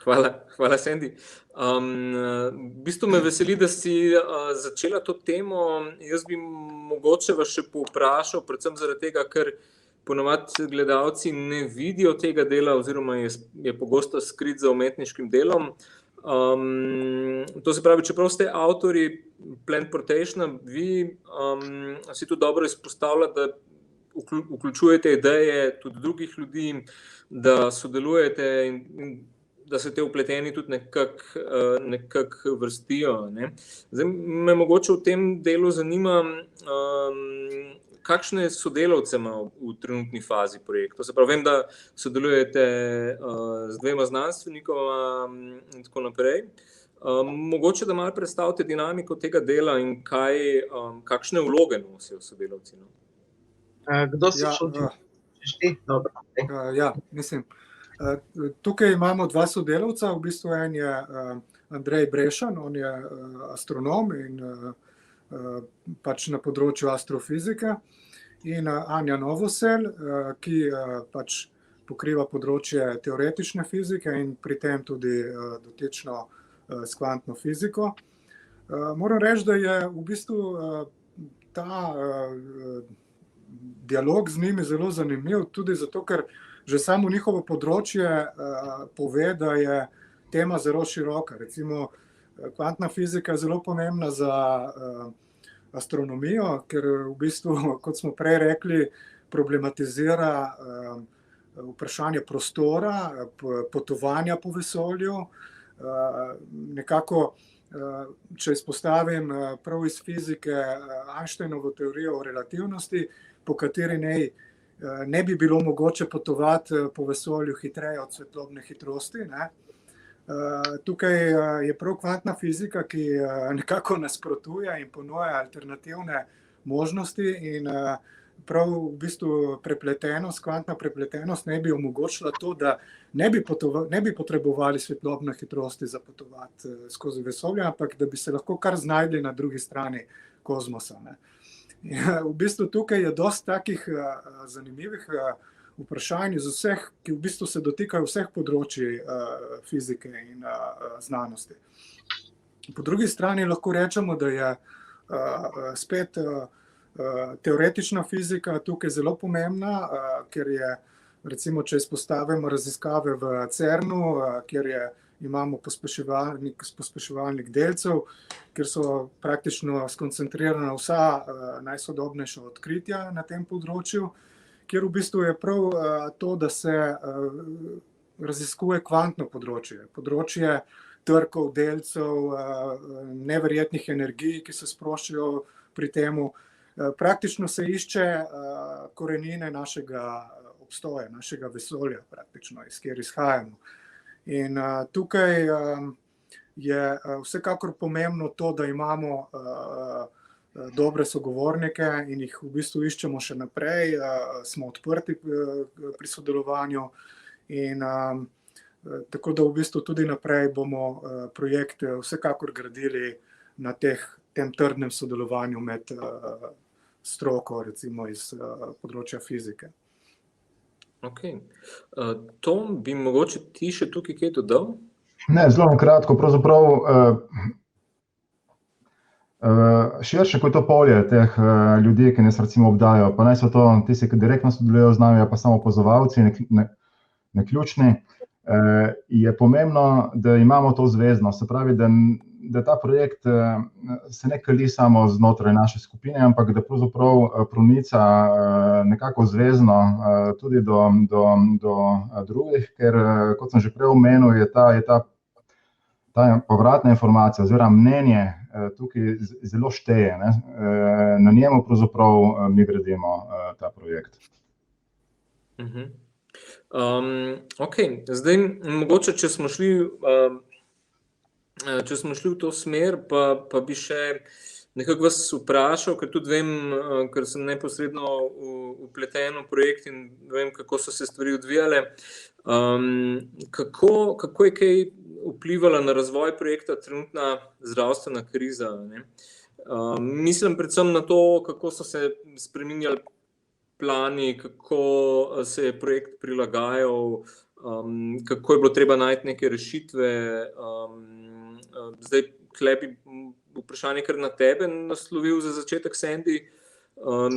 F: Hvala, Sandy. V bistvu me veseli, da si začela to temo. Jaz bi mogoče vas še povprašal, predvsem zaradi tega, ker ponavadi gledalci ne vidijo tega dela oziroma je pogosto skrit za umetniškim delom. To se pravi, čeprav ste avtorji Planetportationa, vi si tu dobro izpostavlja, da vključujete ideje tudi drugih ljudi, da sodelujete in da se te vpleteni tudi nekako vrstijo. Zdaj me mogoče v tem delu zanima, kakšne sodelavce ima v trenutni fazi projekta. Se pravi, vem, da sodelujete z 2 znanstvenikoma in tako naprej. Mogoče, da malo predstavite dinamiko tega dela in kakšne vloge nosijo sodelavci.
G: Kdo se čuti?
I: Ja, mislim, tukaj imamo 2 sodelavca, v bistvu en je Andrej Brešan, on je astronom in pač na področju astrofizike, in Anja Novosel, ki pač pokriva področje teoretične fizike in pri tem tudi dotično s kvantno fiziko. Moram reči, da je v bistvu ta dialog z njimi zelo zanimiv, tudi zato, ker že samo njihovo področje pove, da je tema zelo široka. Recimo, kvantna fizika je zelo pomembna za astronomijo, ker v bistvu, kot smo prej rekli, problematizira vprašanje prostora, potovanja po vesolju. Nekako, če izpostavim prav iz fizike Einsteinovo teorijo o relativnosti, po kateri ne bi bilo mogoče potovati po vesolju hitreje od svetlobne hitrosti, ne. Tukaj je prav kvantna fizika, ki nekako nasprotuje in ponuja alternativne možnosti in prav v bistvu kvantna prepletenost ne bi omogočila to, da ne bi potrebovali svetlobne hitrosti za potovati skozi vesolje, ampak da bi se lahko kar znajdli na drugi strani kozmosa, ne. V bistvu tukaj je dosti takih zanimivih vprašanj iz vseh, ki v bistvu se dotikajo vseh področij fizike in znanosti. Po drugi strani lahko rečemo, da je spet teoretična fizika tukaj zelo pomembna, ker je, recimo, če izpostavimo raziskave v CERN-u, kjer imamo pospeševalnik delcev, kjer so praktično skoncentrirana vsa najsodobnejša odkritja na tem področju, kjer v bistvu je prav to, da se raziskuje kvantno področje trkov, delcev, neverjetnih energij, ki se sproščajo pri temu. Praktično se išče korenine našega obstoja, našega vesolja praktično, iz kjer izhajamo. In tukaj je vsekakor pomembno to, da imamo dobre sogovornike in jih v bistvu iščemo še naprej, smo odprti pri sodelovanju in tako da v bistvu tudi naprej bomo projekt vsekakor gradili na tem trdnem sodelovanju med stroko, recimo iz področja fizike.
F: Ok. Tom, bi mogoče ti še tukaj kaj dodal?
H: Ne, zelo kratko, pravzaprav širše kot to polje teh ljudi, ki nas recimo obdajo, pa naj so to tisti, ki direktno sodelujejo z nami, pa samo opazovalci, naključni, je pomembno, da imamo to zveznost, se pravi, da ta projekt se ne kali samo znotraj naše skupine, ampak da pravzaprav pronica nekako zvezno tudi do drugih, ker, kot sem že prej omenil, je ta povratna informacija oziroma mnenje tukaj zelo šteje, ne? Na njemu pravzaprav mi gradimo ta projekt.
F: Ok, zdaj mogoče, če smo šli v to smer, pa bi še nekako vas vprašal, ker tudi vem, ker sem neposredno vpleten v projekt in vem, kako so se stvari odvijale. Kako je kaj vplivala na razvoj projekta trenutna zdravstvena kriza, ne? Mislim predvsem na to, kako so se spreminjali plani, kako se je projekt prilagajal, kako je bilo treba najti neke rešitve. Zdaj, tule bi vprašanje kar na tebe naslovil za začetek, Sandy.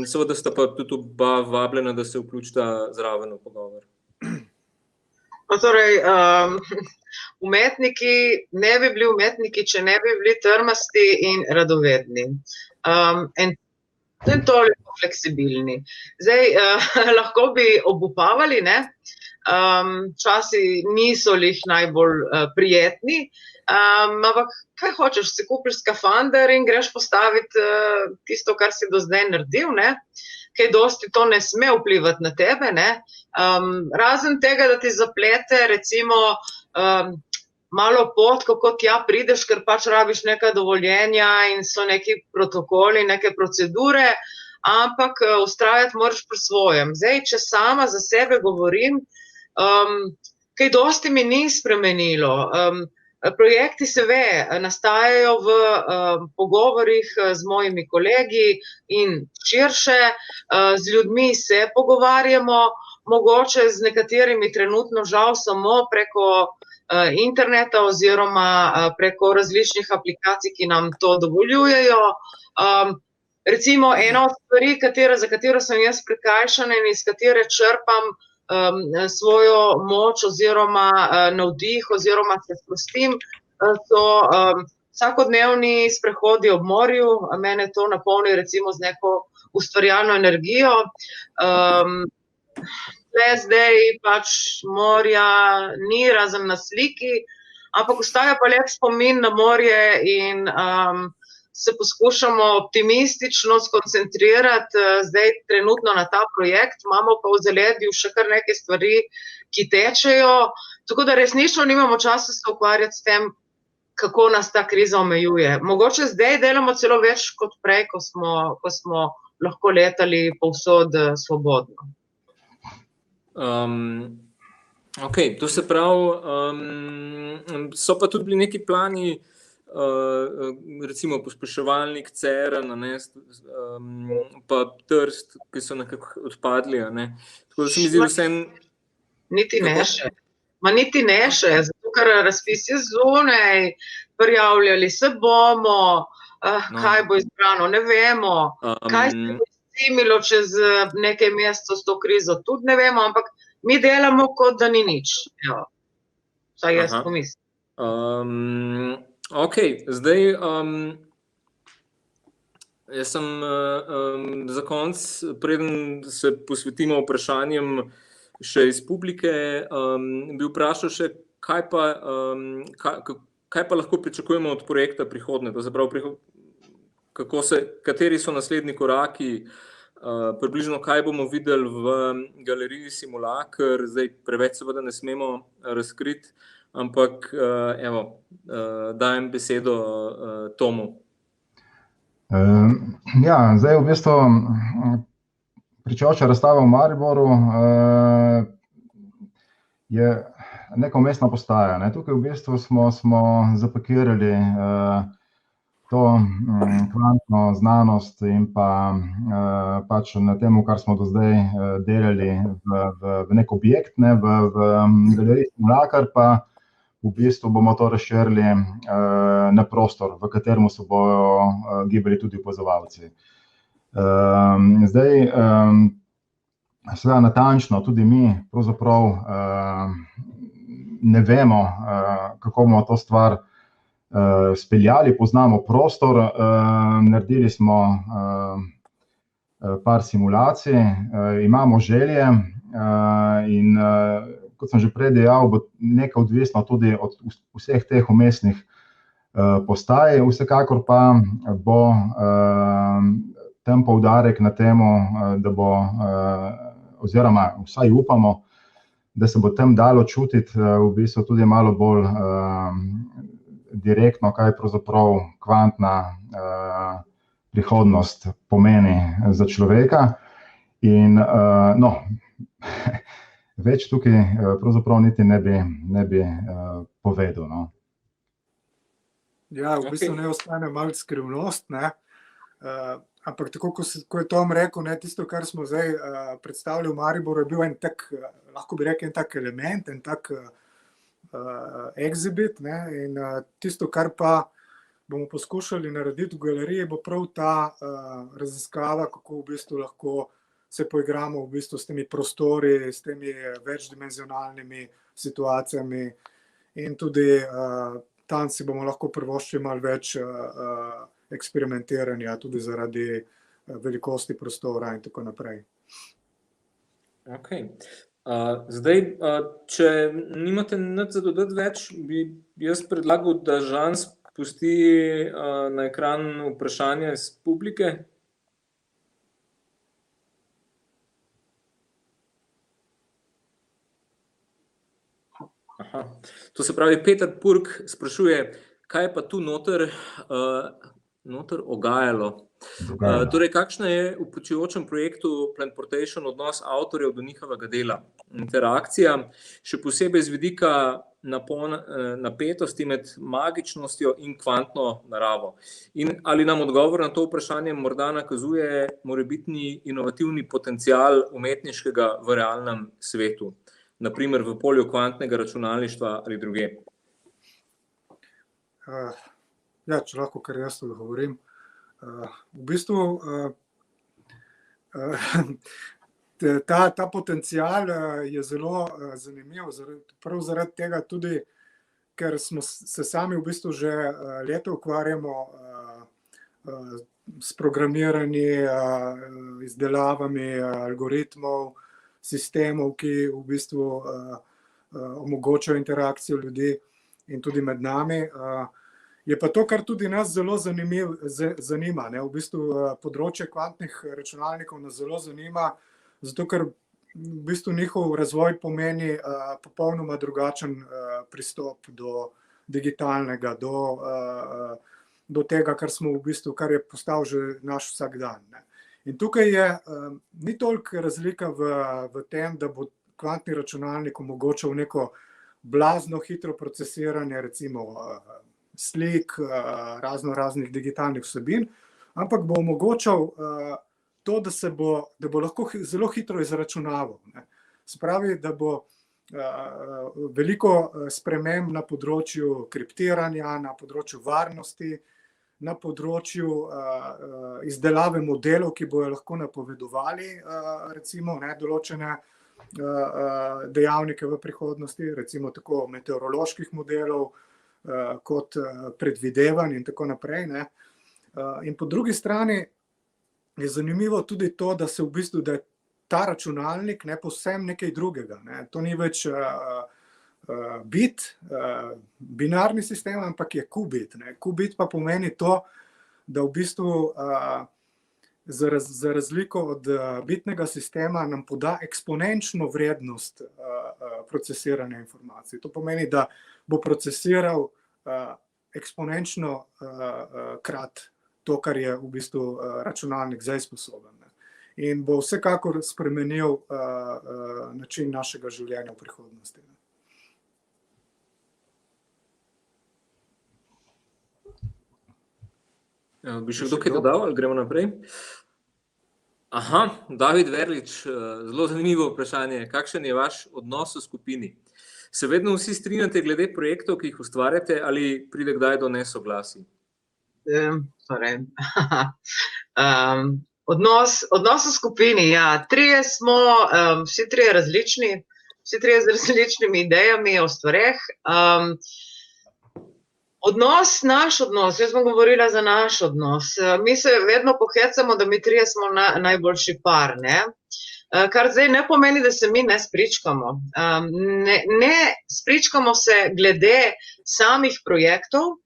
F: Seveda sta pa tudi oba vabljena, da se vključita zraven v pogovor.
G: Torej, umetniki ne bi bili umetniki, če ne bi bili trmasti in radovedni. In toliko fleksibilni. Zdaj, lahko bi obupavali, ne? Časi niso lih najbolj prijetni, ampak kaj hočeš, si kupiš skafander in greš postaviti tisto, kar si do zdaj naredil, ne? Kaj dosti to ne sme vplivati na tebe, ne? Razen tega, da ti zaplete recimo malo pot, kako tja prideš, ker pač rabiš neka dovoljenja in so neki protokoli, neke procedure, ampak vztrajati moraš pri svojem. Zdaj, če sama za sebe govorim, kaj dosti mi ni spremenilo. Projekti se nastajajo v pogovorih z mojimi kolegi in širše, z ljudmi se pogovarjamo, mogoče z nekaterimi trenutno žal samo preko interneta oziroma preko različnih aplikacij, ki nam to dovoljujejo. Recimo ena od stvari, za katero sem jaz prikrajšana in iz katere črpam svojo moč oziroma navdih oziroma se sprostim, so vsakodnevni sprehodi ob morju. Mene to napolni recimo z neko ustvarjalno energijo. tle zdaj pač morja ni, razen na sliki, ampak ostaja pa lep spomin na morje in se poskušamo optimistično skoncentrirati zdaj trenutno na ta projekt. Imamo pa v zaledju še kar neke stvari, ki tečejo, tako da resnično nimamo časa se ukvarjati s tem, kako nas ta kriza omejuje. Mogoče zdaj delamo celo več kot prej, ko smo lahko letali povsod svobodno.
F: Ok, to se pravi, so pa tudi bili neki plani, recimo pospeševalnik CERN, pa Trst, ki so nekako odpadli, tako da se mi zdi vse
G: Niti ne še, zato ker razpis je zunaj, prijavljali se bomo, kaj bo izbrano, ne vemo, kaj se bo izcimilo čez nekaj mesecev s to krizo, tudi ne vemo, ampak mi delamo, kot da ni nič. Vsaj jaz pomislim.
F: Ok, zdaj, jaz sem za konec, preden se posvetimo vprašanjem še iz publike, bi vprašal še, kaj pa lahko pričakujemo od projekta prihodnje, to se pravi, kateri so naslednji koraki, približno kaj bomo videli v galeriji Simulacr, zdaj preveč seveda ne smemo razkriti, ampak evo, dajem besedo Tomu.
H: Ja, zdaj v bistvu pričujoča razstava v Mariboru je neka umestna postaja. Tukaj v bistvu smo zapakirali to kvantno znanost in pa pač na temu, kar smo do zdaj delali v nek objekt, v galeriji Simulacr, pa v bistvu bomo to razširili na prostor, v katerem se bojo gibali tudi opazovalci. Zdaj, seveda natančno, tudi mi pravzaprav ne vemo, kako bomo to stvar speljali, poznamo prostor, naredili smo par simulacij, imamo želje in kot sem že prej dejal, bo nekaj odvisno tudi od vseh teh umestnih postaj, vsekakor pa bo tam poudarek na temu, da bo, oziroma vsaj upamo, da se bo tam dalo čutiti v bistvu tudi malo bolj direktno, kaj pravzaprav kvantna prihodnost pomeni za človeka. In no, več tukaj pravzaprav niti ne bi povedal.
I: Ja, v bistvu ne ostane malo skrivnost, ampak tako, ko je Tom rekel, tisto, kar smo zdaj predstavili v Mariboru, je bil en tak, lahko bi rekel, en tak element, en tak exhibit, in tisto, kar pa bomo poskušali narediti v galeriji, bo prav ta raziskava, kako v bistvu lahko se poigramo v bistvu s temi prostori, s temi večdimenzionalnimi situacijami in tudi tam si bomo lahko privoščili malo več eksperimentiranja, tudi zaradi velikosti prostora in tako naprej.
F: Ok. Zdaj, če nimate nič za dodati več, bi jaz predlagal, da Žan spusti na ekran vprašanje iz publike. Aha. To se pravi, Peter Purk sprašuje, kaj je pa tu noter ogajalo. Torej, kakšna je v pričujočem projektu Plantportation odnos avtorjev do njihovega dela? Interakcija, še posebej z vidika napetosti med magičnostjo in kvantno naravo. In ali nam odgovor na to vprašanje morda nakazuje morebitni inovativni potencial umetniškega v realnem svetu? Naprimer v polju kvantnega računalništva ali druge?
I: Ja, če lahko kar jaz to govorim. V bistvu ta potencial je zelo zanimiv, prav zaradi tega tudi, ker smo se sami v bistvu že leta ukvarjamo s programiranjem, izdelavami algoritmov, sistemov, ki v bistvu omogočajo interakcijo ljudi in tudi med nami. Je pa to, kar tudi nas zelo zanima. V bistvu področje kvantnih računalnikov nas zelo zanima, zato ker v bistvu njihov razvoj pomeni popolnoma drugačen pristop do digitalnega, do tega, kar je postal že naš vsakdan. In tukaj ni toliko razlika v tem, da bo kvantni računalnik omogočal neko blazno hitro procesiranje, recimo slik, raznih digitalnih vsebin, ampak bo omogočal to, da bo lahko zelo hitro izračunaval. Se pravi, da bo veliko sprememb na področju kriptiranja, na področju varnosti, na področju izdelave modelov, ki bojo lahko napovedovali recimo določene dejavnike v prihodnosti, recimo tako meteoroloških modelov kot predvidevanj in tako naprej. In po drugi strani je zanimivo tudi to, da se v bistvu, da je ta računalnik povsem nekaj drugega. To ni več bit, binarni sistem, ampak je qubit. Qubit pa pomeni to, da v bistvu za razliko od bitnega sistema nam poda eksponenčno vrednost procesiranja informacij. To pomeni, da bo procesiral eksponenčno krat to, kar je v bistvu računalnik zdaj sposoben. In bo vsekakor spremenil način našega življenja v prihodnosti.
F: Bi še kdo kaj dodal, ali gremo naprej? David Verlič, zelo zanimivo vprašanje. Kakšen je vaš odnos v skupini? Se vedno vsi strinjate glede projektov, ki jih ustvarjate, ali pride kdaj do nesoglasij?
G: Odnos v skupini, ja. Trije smo, vsi trije različni, vsi trije z različnimi idejami o stvareh. Naš odnos, jaz bom govorila za naš odnos. Mi se vedno pohecamo, da mi trije smo najboljši par, ne? Kar zdaj ne pomeni, da se mi ne spričkamo. Ne spričkamo se glede samih projektov,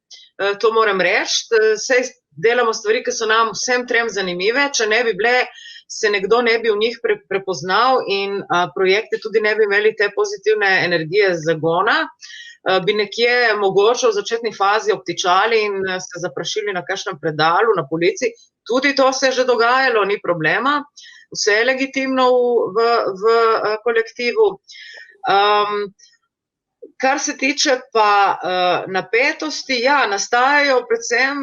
G: to moram reči, saj delamo stvari, ki so nam vsem trem zanimive, če ne bi bile, se nekdo ne bi v njih prepoznal in projekti tudi ne bi imeli te pozitivne energije zagona, bi nekje mogoče v začetni fazi obtičali in se zaprašili na kakšnem predalu, na polici. Tudi to se je že dogajalo, ni problema. Vse je legitimno v kolektivu. Kar se tiče pa napetosti, ja, nastajajo predvsem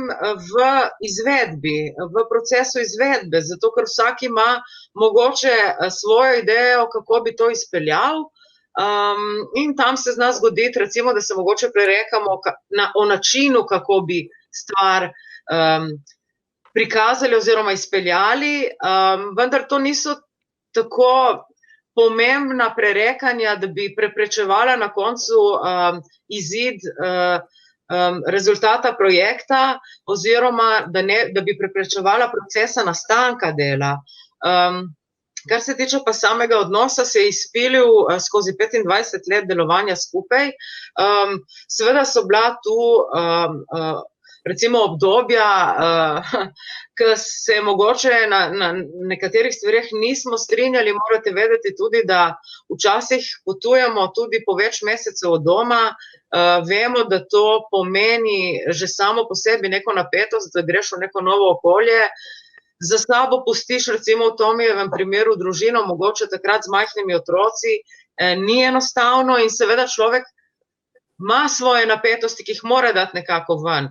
G: v izvedbi, v procesu izvedbe, zato ker vsak ima mogoče svojo idejo, kako bi to izpeljal. In tam se zna zgoditi, recimo, da se mogoče prerekamo o načinu, kako bi stvar prikazali oziroma izpeljali, vendar to niso tako pomembna prerekanja, da bi preprečevala na koncu izid rezultata projekta oziroma da bi preprečevala procesa nastanka dela. Kar se tiče pa samega odnosa, se je izpilil skozi 25 let delovanja skupaj. Seveda so bila tu recimo obdobja, ki se mogoče na nekaterih stvareh nismo strinjali. Morate vedeti tudi, da včasih potujemo tudi po več mesecev od doma. Vemo, da to pomeni že samo po sebi neko napetost, da greš v neko novo okolje. Za sabo pustiš, recimo v Tomijevem primeru, družino, mogoče takrat z majhnimi otroci, ni enostavno in seveda človek ima svoje napetosti, ki jih mora dati nekako ven.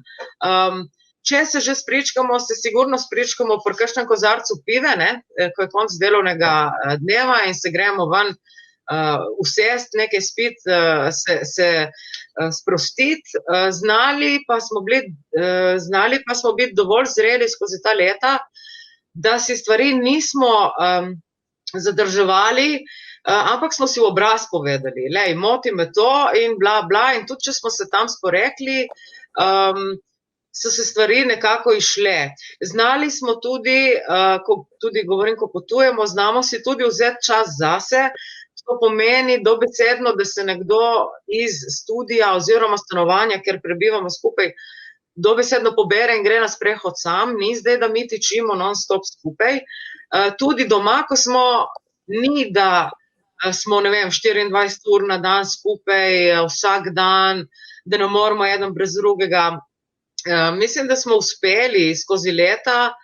G: Če se že spričkamo, se sigurno spričkamo pri kakšnem kozarcu pive, ko je konec delovnega dneva in se gremo ven usest, nekaj spit, se sprostiti. Znali pa smo biti dovolj zreli skozi ta leta, da si stvari nismo zadrževali, ampak smo si v obraz povedali, lej, moti me to in bla bla, in tudi če smo se tam sporekli, so se stvari nekako išle. Znali smo tudi, ko potujemo, znamo si tudi vzeti čas zase. To pomeni dobesedno, da se nekdo iz studija oziroma stanovanja, kjer prebivamo skupaj, dobesedno pobere in gre na sprehod sam. Ni zdaj, da mi tičimo non-stop skupaj. Tudi doma, ko smo, ni da smo, 24 ur na dan skupaj, vsak dan, da ne moramo eden brez drugega. Mislim, da smo uspeli skozi leta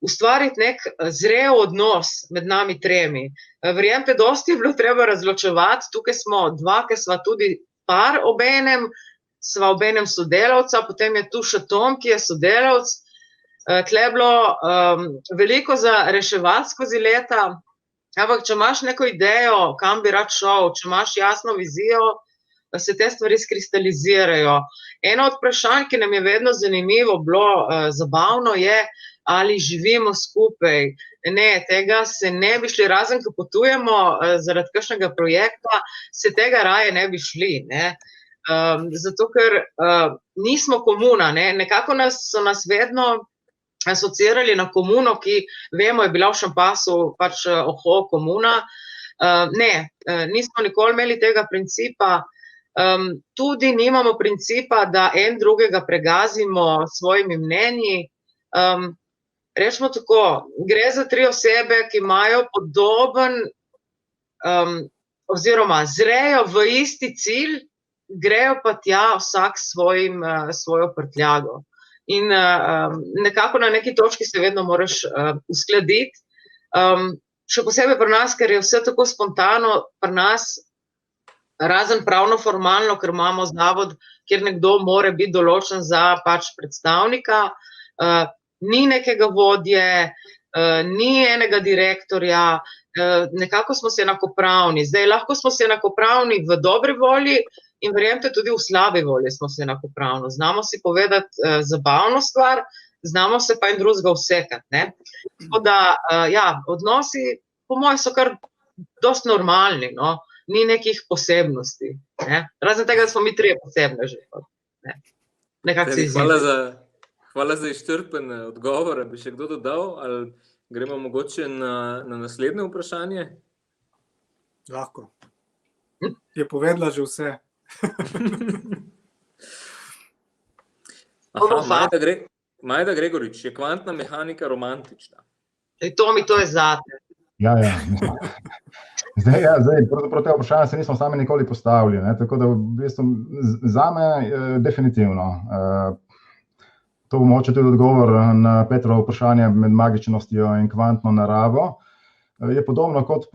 G: ustvariti nek zrel odnos med nami tremi. Verjemite, dosti je bilo treba razločevati, tukaj smo dva, ki sva tudi par obenem, sva obenem sodelavca, potem je tu še Tom, ki je sodelavc. Tle je bilo veliko za reševati skozi leta, ampak če imaš neko idejo, kam bi rad šel, če imaš jasno vizijo, se te stvari skristalizirajo. Eno od vprašanj, ki nam je vedno zanimivo bilo, zabavno je, ali živimo skupaj. Ne, tega se ne bi šli, razen ko potujemo zaradi kakšnega projekta, se tega raje ne bi šli, ne. Zato, ker nismo komuna, ne. Nekako so nas vedno asociirali na komuno, ki vemo, je bila v Šampasu pač komuna. Ne, nismo nikoli imeli tega principa. Tudi nimamo principa, da en drugega pregazimo s svojimi mnenji. Rečemo tako, gre za 3 osebe, ki imajo podoben oziroma zrejo v isti cilj, grejo pa tja vsak svojo prtljago. In nekako na neki točki se vedno moraš uskladiti. Še posebej pri nas, ker je vse tako spontano, pri nas razen pravno formalno, ker imamo zavod, kjer nekdo mora biti določen za pač predstavnika, ni nekega vodje, ni enega direktorja, nekako smo se enakopravni. Zdaj, lahko smo se enakopravni v dobri volji in verjemite, tudi v slabi volji smo se enakopravni. Znamo si povedati zabavno stvar, znamo se pa in drugega vsekati, ne. Tako da, ja, odnosi, po mojem, so kar dosti normalni, no. Ni nekih posebnosti, ne. Razen tega, da smo mi 3 posebne že. Nekako si
F: Hvala za izčrpen odgovor. Bi še kdo dodal, ali gremo mogoče na naslednje vprašanje?
I: Lahko. Je povedala že vse.
F: Majda Gregorič, je kvantna mehanika romantična?
G: To je zate.
H: Ja. Zdaj, pravzaprav te vprašanja se nismo sami nikoli postavili, ne, tako da v bistvu zame definitivno. To bo mogoče tudi odgovor na Petrovo vprašanje med magičnostjo in kvantno naravo. Je podobno kot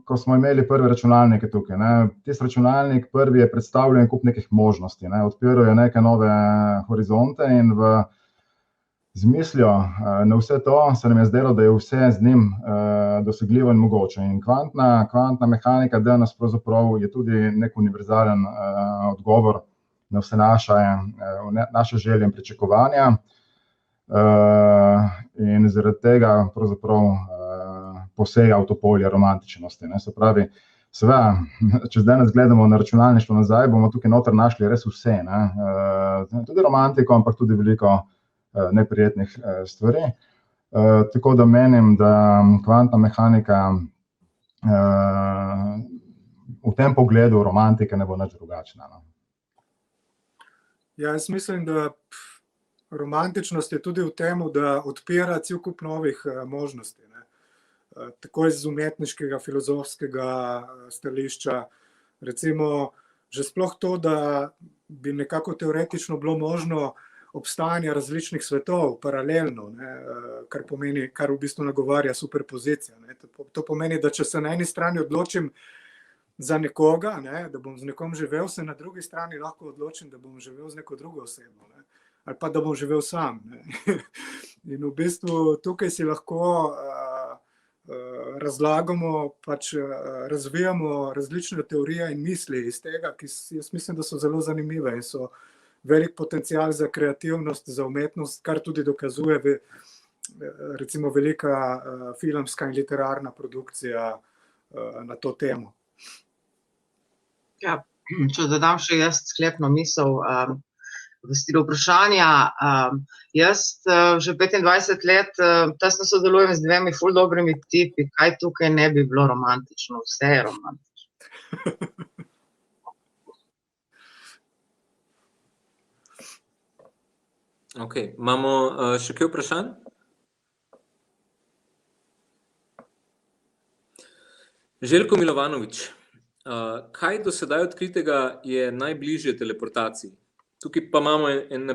H: ko smo imeli prve računalnike tukaj, ne. Tisti računalnik prvi je predstavljen kup nekih možnosti, ne, odpirajo neke nove horizonte in z mislijo na vse to se nam je zdelo, da je vse z njim dosegljivo in mogoče. In kvantna mehanika danes pravzaprav je tudi nek univerzalen odgovor na vse naše želje in pričakovanja. In zaradi tega pravzaprav poseja v to polje romantičnosti, ne. Se pravi, seveda, če danes gledamo na računalništvo nazaj, bomo tukaj noter našli res vse, ne. Tudi romantiko, ampak tudi veliko neprijetnih stvari. Tako da menim, da kvantna mehanika v tem pogledu romantike ne bo nič drugačna, no.
I: Ja, jaz mislim, da romantičnost je tudi v tem, da odpira cel kup novih možnosti, ne. Tako iz umetniškega, filozofskega stališča. Recimo, že sploh to, da bi nekako teoretično bilo možno obstajanje različnih svetov paralelno, ne, kar v bistvu nagovarja superpozicija, ne. To pomeni, da če se na eni strani odločim za nekoga, ne, da bom z nekom živel, se na drugi strani lahko odločim, da bom živel z neko drugo osebo, ne, ali pa da bom živel sam, ne. In v bistvu tukaj si lahko razlagamo, pač razvijamo različne teorije in misli iz tega, ki jaz mislim, da so zelo zanimive in so velik potencial za kreativnost, za umetnost, kar tudi dokazuje recimo velika filmska in literarna produkcija na to temo.
G: Ja, če dodam še jaz sklepno misel, v stilu vprašanja. Jaz že 25 let tesno sodelujem z dvemi ful dobrimi tipi, kaj tukaj ne bi bilo romantično, vse je romantično.
F: Ok, imamo še kaj vprašanj? Željko Milovanovič, kaj do sedaj odkritega je najbližje teleportaciji? Tukaj pa imamo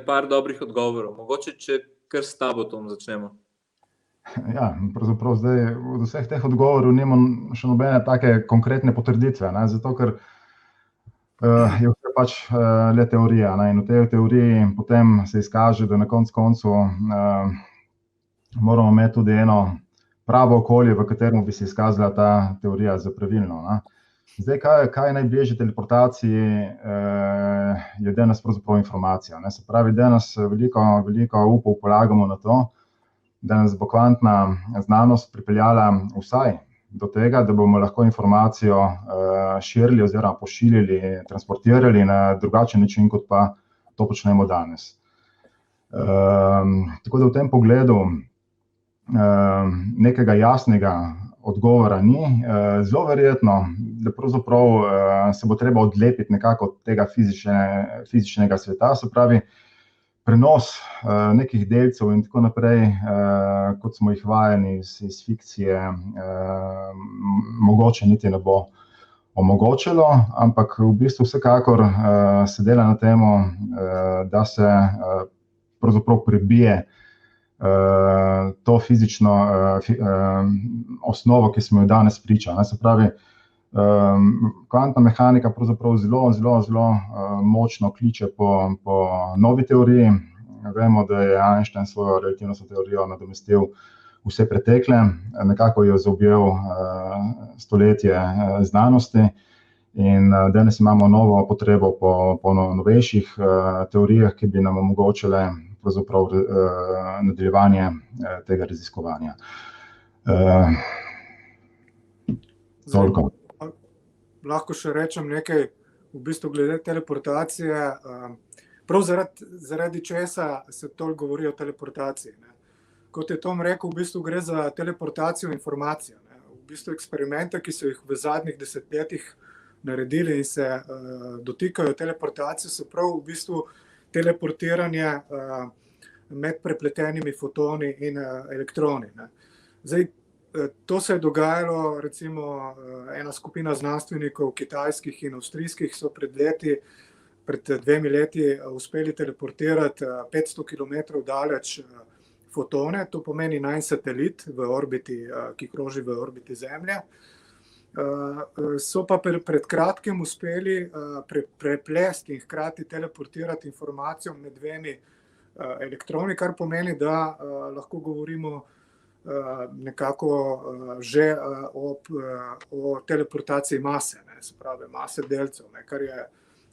F: par dobrih odgovorov. Mogoče, če kar s tabo, Tom, začnemo.
H: Ja, pravzaprav zdaj od vseh teh odgovorov nimam še nobene take konkretne potrditve, ne? Zato ker je vse pač le teorija, ne? In v tej teoriji potem se izkaže, da na koncu moramo imeti tudi eno pravo okolje, v katerem bi se izkazala ta teorija za pravilno, ne? Zdaj, kaj je najbližje teleportaciji, je danes pravzaprav informacija, ne? Se pravi, danes veliko upov polagamo na to, da nas bo kvantna znanost pripeljala vsaj do tega, da bomo lahko informacijo širili oziroma pošiljali, transportirali na drugačen način, kot pa to počnemo danes. Tako da v tem pogledu nekega jasnega odgovora ni. Zelo verjetno, da pravzaprav se bo treba odlepiti nekako od tega fizičnega sveta, se pravi, prenos nekih delcev in tako naprej, kot smo jih vajeni iz fikcije, mogoče niti ne bo omogočilo, ampak v bistvu vsekakor se dela na temo, da se pravzaprav prebije to fizično osnovo, ki smo jo danes priča, ne? Se pravi, kvantna mehanika pravzaprav zelo močno kliče po novi teoriji. Vemo, da je Einstein svojo relativnostno teorijo nadomestil vse pretekle, nekako jo zaobjel stoletje znanosti in danes imamo novo potrebo po novejših teorijah, ki bi nam omogočile pravzaprav nadaljevanje tega raziskovanja. Toliko.
I: Lahko še rečem nekaj v bistvu glede teleportacije. Prav zaradi česa se toliko govori o teleportaciji, ne? Kot je Tom rekel, v bistvu gre za teleportacijo informacije, ne? V bistvu eksperimenta, ki so jih v zadnjih desetletjih naredili in se dotikajo teleportacije, so prav v bistvu teleportiranje med prepletenimi fotoni in elektroni, ne? Zdaj, to se je dogajalo, recimo ena skupina znanstvenikov kitajskih in avstrijskih so pred 2 leti uspeli teleportirati 500 km daleč fotone, to pomeni en satelit v orbiti, ki kroži v orbiti Zemlje. So pa pred kratkim uspeli preplesti in hkrati teleportirati informacijo med 2 elektroni, kar pomeni, da lahko govorimo nekako že o teleportaciji mase, ne? Se pravi mase delcev, ne?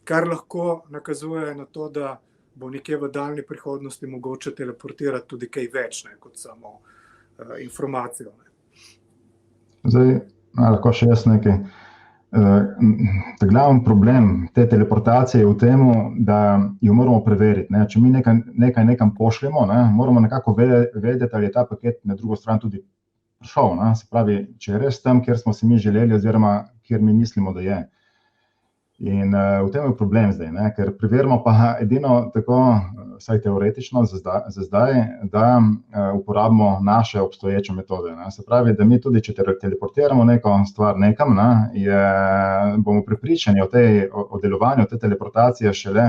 I: Kar lahko nakazuje na to, da bo nekje v daljni prihodnosti mogoče teleportirati tudi kaj več, ne? Kot samo informacijo, ne?
H: Zdaj, lahko še jaz nekaj. Glavni problem te teleportacije je v tem, da jo moramo preveriti, ne? Če mi nekaj nekam pošljemo, ne? Moramo nekako vedeti, ali je ta paket na drugo stran tudi prišel, ne? Se pravi, če je res tam, kjer smo si mi želeli oziroma kjer mi mislimo, da je. In v tem je problem zdaj, ne? Ker preverimo pa edino tako, vsaj teoretično za zdaj, da uporabimo naše obstoječe metode, ne? Se pravi, da mi tudi, če teleportiramo neko stvar nekam, ne, bomo prepričani o delovanju te teleportacije šele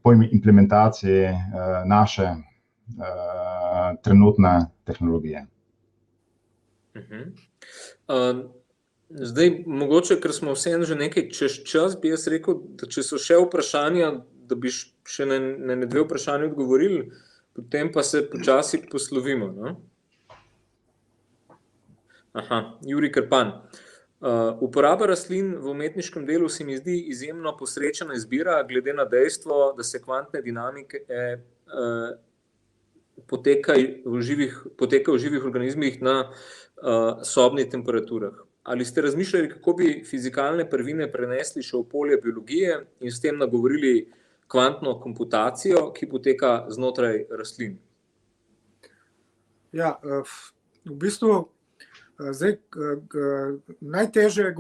H: po implementaciji naše trenutne tehnologije.
F: Zdaj, mogoče, ker smo vseeno že nekaj čez čas, bi jaz rekel, da če so še vprašanja, da bi še na 2 vprašanje odgovorili, potem pa se počasi poslovimo, no? Aha, Jurij Krpan. Uporaba rastlin v umetniškem delu se mi zdi izjemno posrečena izbira, glede na dejstvo, da se kvantne dinamike poteka v živih organizmih na sobnih temperaturah. Ali ste razmišljali, kako bi fizikalne prvine prenesli še v polje biologije in s tem nagovorili kvantno komputacijo, ki poteka znotraj rastlin?
I: Ja, v bistvu zdaj, najtežje je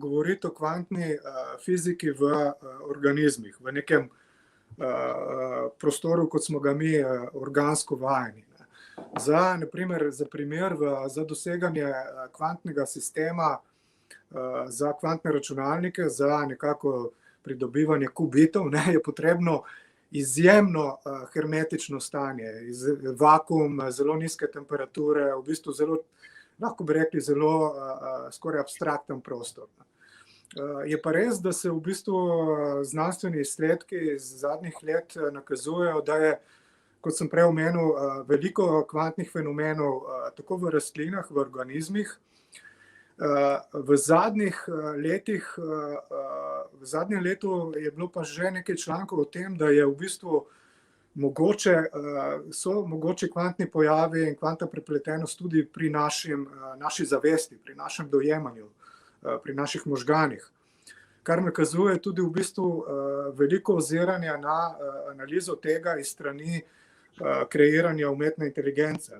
I: govoriti o kvantni fiziki v organizmih, v nekem prostoru, kot smo ga mi organsko vajeni. Za primer, za doseganje kvantnega sistema, za kvantne računalnike, za nekako pridobivanje kubitov, je potrebno izjemno hermetično stanje, vakuum, zelo nizke temperature, v bistvu zelo, lahko bi rekli, zelo skoraj abstrakten prostor. Je pa res, da se v bistvu znanstveni izsledki iz zadnjih let nakazujejo, da je, kot sem prej omenil, veliko kvantnih fenomenov tako v rastlinah, v organizmih. V zadnjih letih, v zadnjem letu je bilo pa že nekaj člankov o tem, da je v bistvu so mogoče kvantni pojavi in kvantna prepletenost tudi pri naši zavesti, pri našem dojemanju, pri naših možganih. Kar nakazuje tudi v bistvu veliko oziranja na analizo tega iz strani kreiranja umetne inteligence.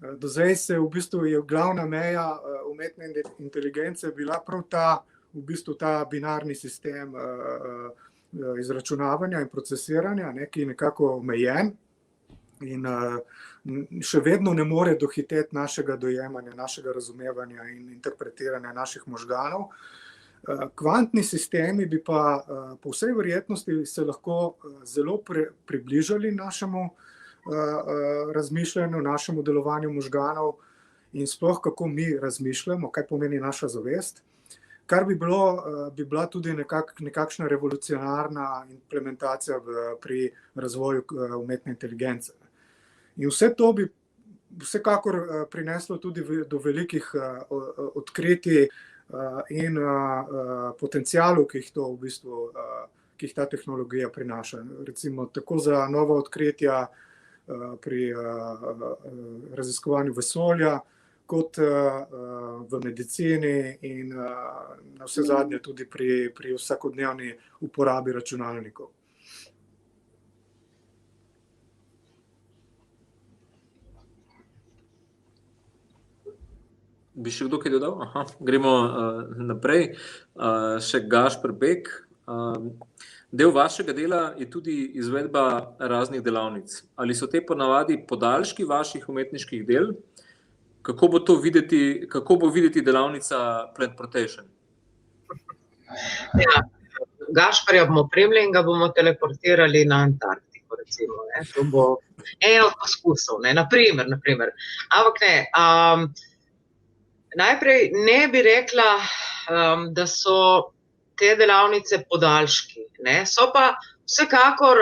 I: Do zdaj se v bistvu je glavna meja umetne inteligence bila prav ta binarni sistem izračunavanja in procesiranja, ki je nekako omejen in še vedno ne more dohiteti našega dojemanja, našega razumevanja in interpretiranja naših možganov. Kvantni sistemi bi pa po vsej verjetnosti se lahko zelo približali našemu razmišljanju, našemu delovanju možganov in sploh kako mi razmišljamo, kaj pomeni naša zavest, kar bi bila tudi nekakšna revolucionarna implementacija pri razvoju umetne inteligence. In vse to bi vsekakor prineslo tudi do velikih odkritij in potencialov, ki jih ta tehnologija prinaša. Recimo tako za nova odkritja pri raziskovanju vesolja, kot v medicini in navsezadnje tudi pri vsakodnevni uporabi računalnikov.
F: Bi še kdo kaj dodal? Gremo naprej. Še Gašper Bek. Del vašega dela je tudi izvedba raznih delavnic. Ali so te ponavadi podaljški vaših umetniških del? Kako bo videti delavnica Plantportation?
G: Ja, Gašperja bomo opremili in ga bomo teleportirali na Antarktiko, recimo. To bo en od poskusov, naprimer. Ampak ne, najprej ne bi rekla, da so te delavnice podaljški. So pa vsekakor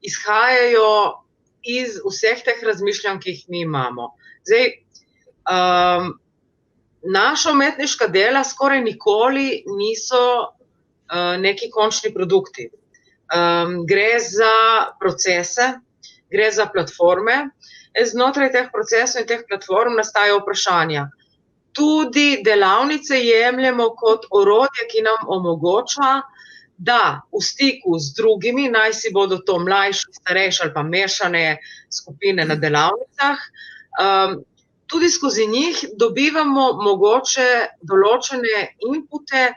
G: izhajajo iz vseh teh razmišljanj, ki jih mi imamo. Zdaj, naša umetniška dela skoraj nikoli niso neki končni produkti. Gre za procese, gre za platforme. Znotraj teh procesov in teh platform nastajajo vprašanja. Tudi delavnice jemljemo kot orodje, ki nam omogoča, da v stiku z drugimi, naj si bodo to mlajše, starejše ali pa mešane skupine na delavnicah, tudi skozi njih dobivamo mogoče določene inpute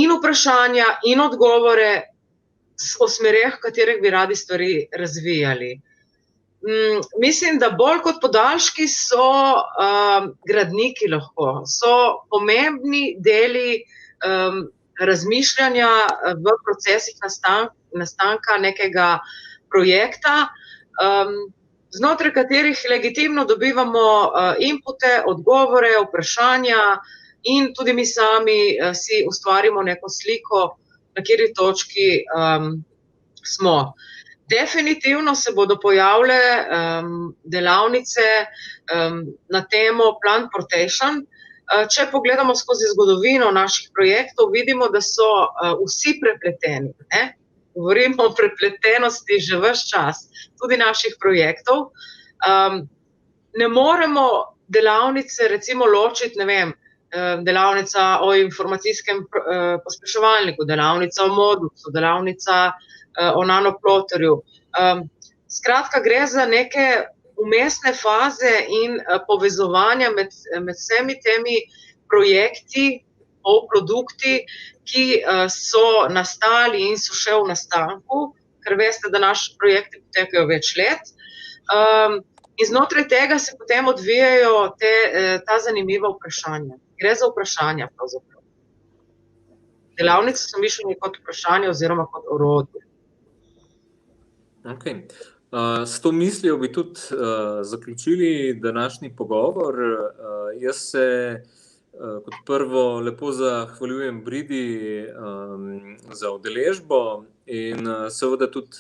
G: in vprašanja in odgovore o smereh, v katerih bi radi stvari razvijali. Mislim, da bolj kot podaljški so gradniki lahko, so pomembni deli razmišljanja v procesih nastanka nekega projekta, znotraj katerih legitimno dobivamo inpute, odgovore, vprašanja in tudi mi sami si ustvarimo neko sliko, na kateri točki smo. Definitivno se bodo pojavile delavnice na temo Plantportation. Če pogledamo skozi zgodovino naših projektov, vidimo, da so vsi prepleteni. Govorimo o prepletenosti že ves čas, tudi naših projektov. Ne moremo delavnice recimo ločiti, delavnica o informacijskem pospeševalniku, delavnica o modusu, delavnica o nanoploterju. Skratka, gre za neke vmesne faze in povezovanja med vsemi temi projekti, produkti, ki so nastali in so še v nastanku, ker veste, da naši projekti potekajo več let. In znotraj tega se potem odvijajo ta zanimiva vprašanja. Gre za vprašanja pravzaprav. Delavnice so mišljene kot vprašanje oziroma kot orodje.
F: Okay. S to mislijo bi tudi zaključili današnji pogovor. Jaz se kot prvo lepo zahvaljujem Bridi za udeležbo in seveda tudi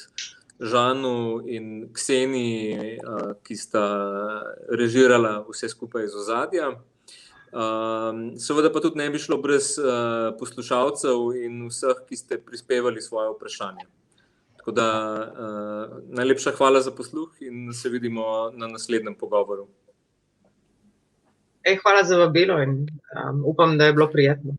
F: Žanu in Kseniji, ki sta režirala vse skupaj iz ozadja. Seveda pa tudi ne bi šlo brez poslušalcev in vseh, ki ste prispevali svoje vprašanje. Tako da najlepša hvala za posluh in se vidimo na naslednjem pogovoru.
G: Hvala za vabilo in upam, da je bilo prijetno.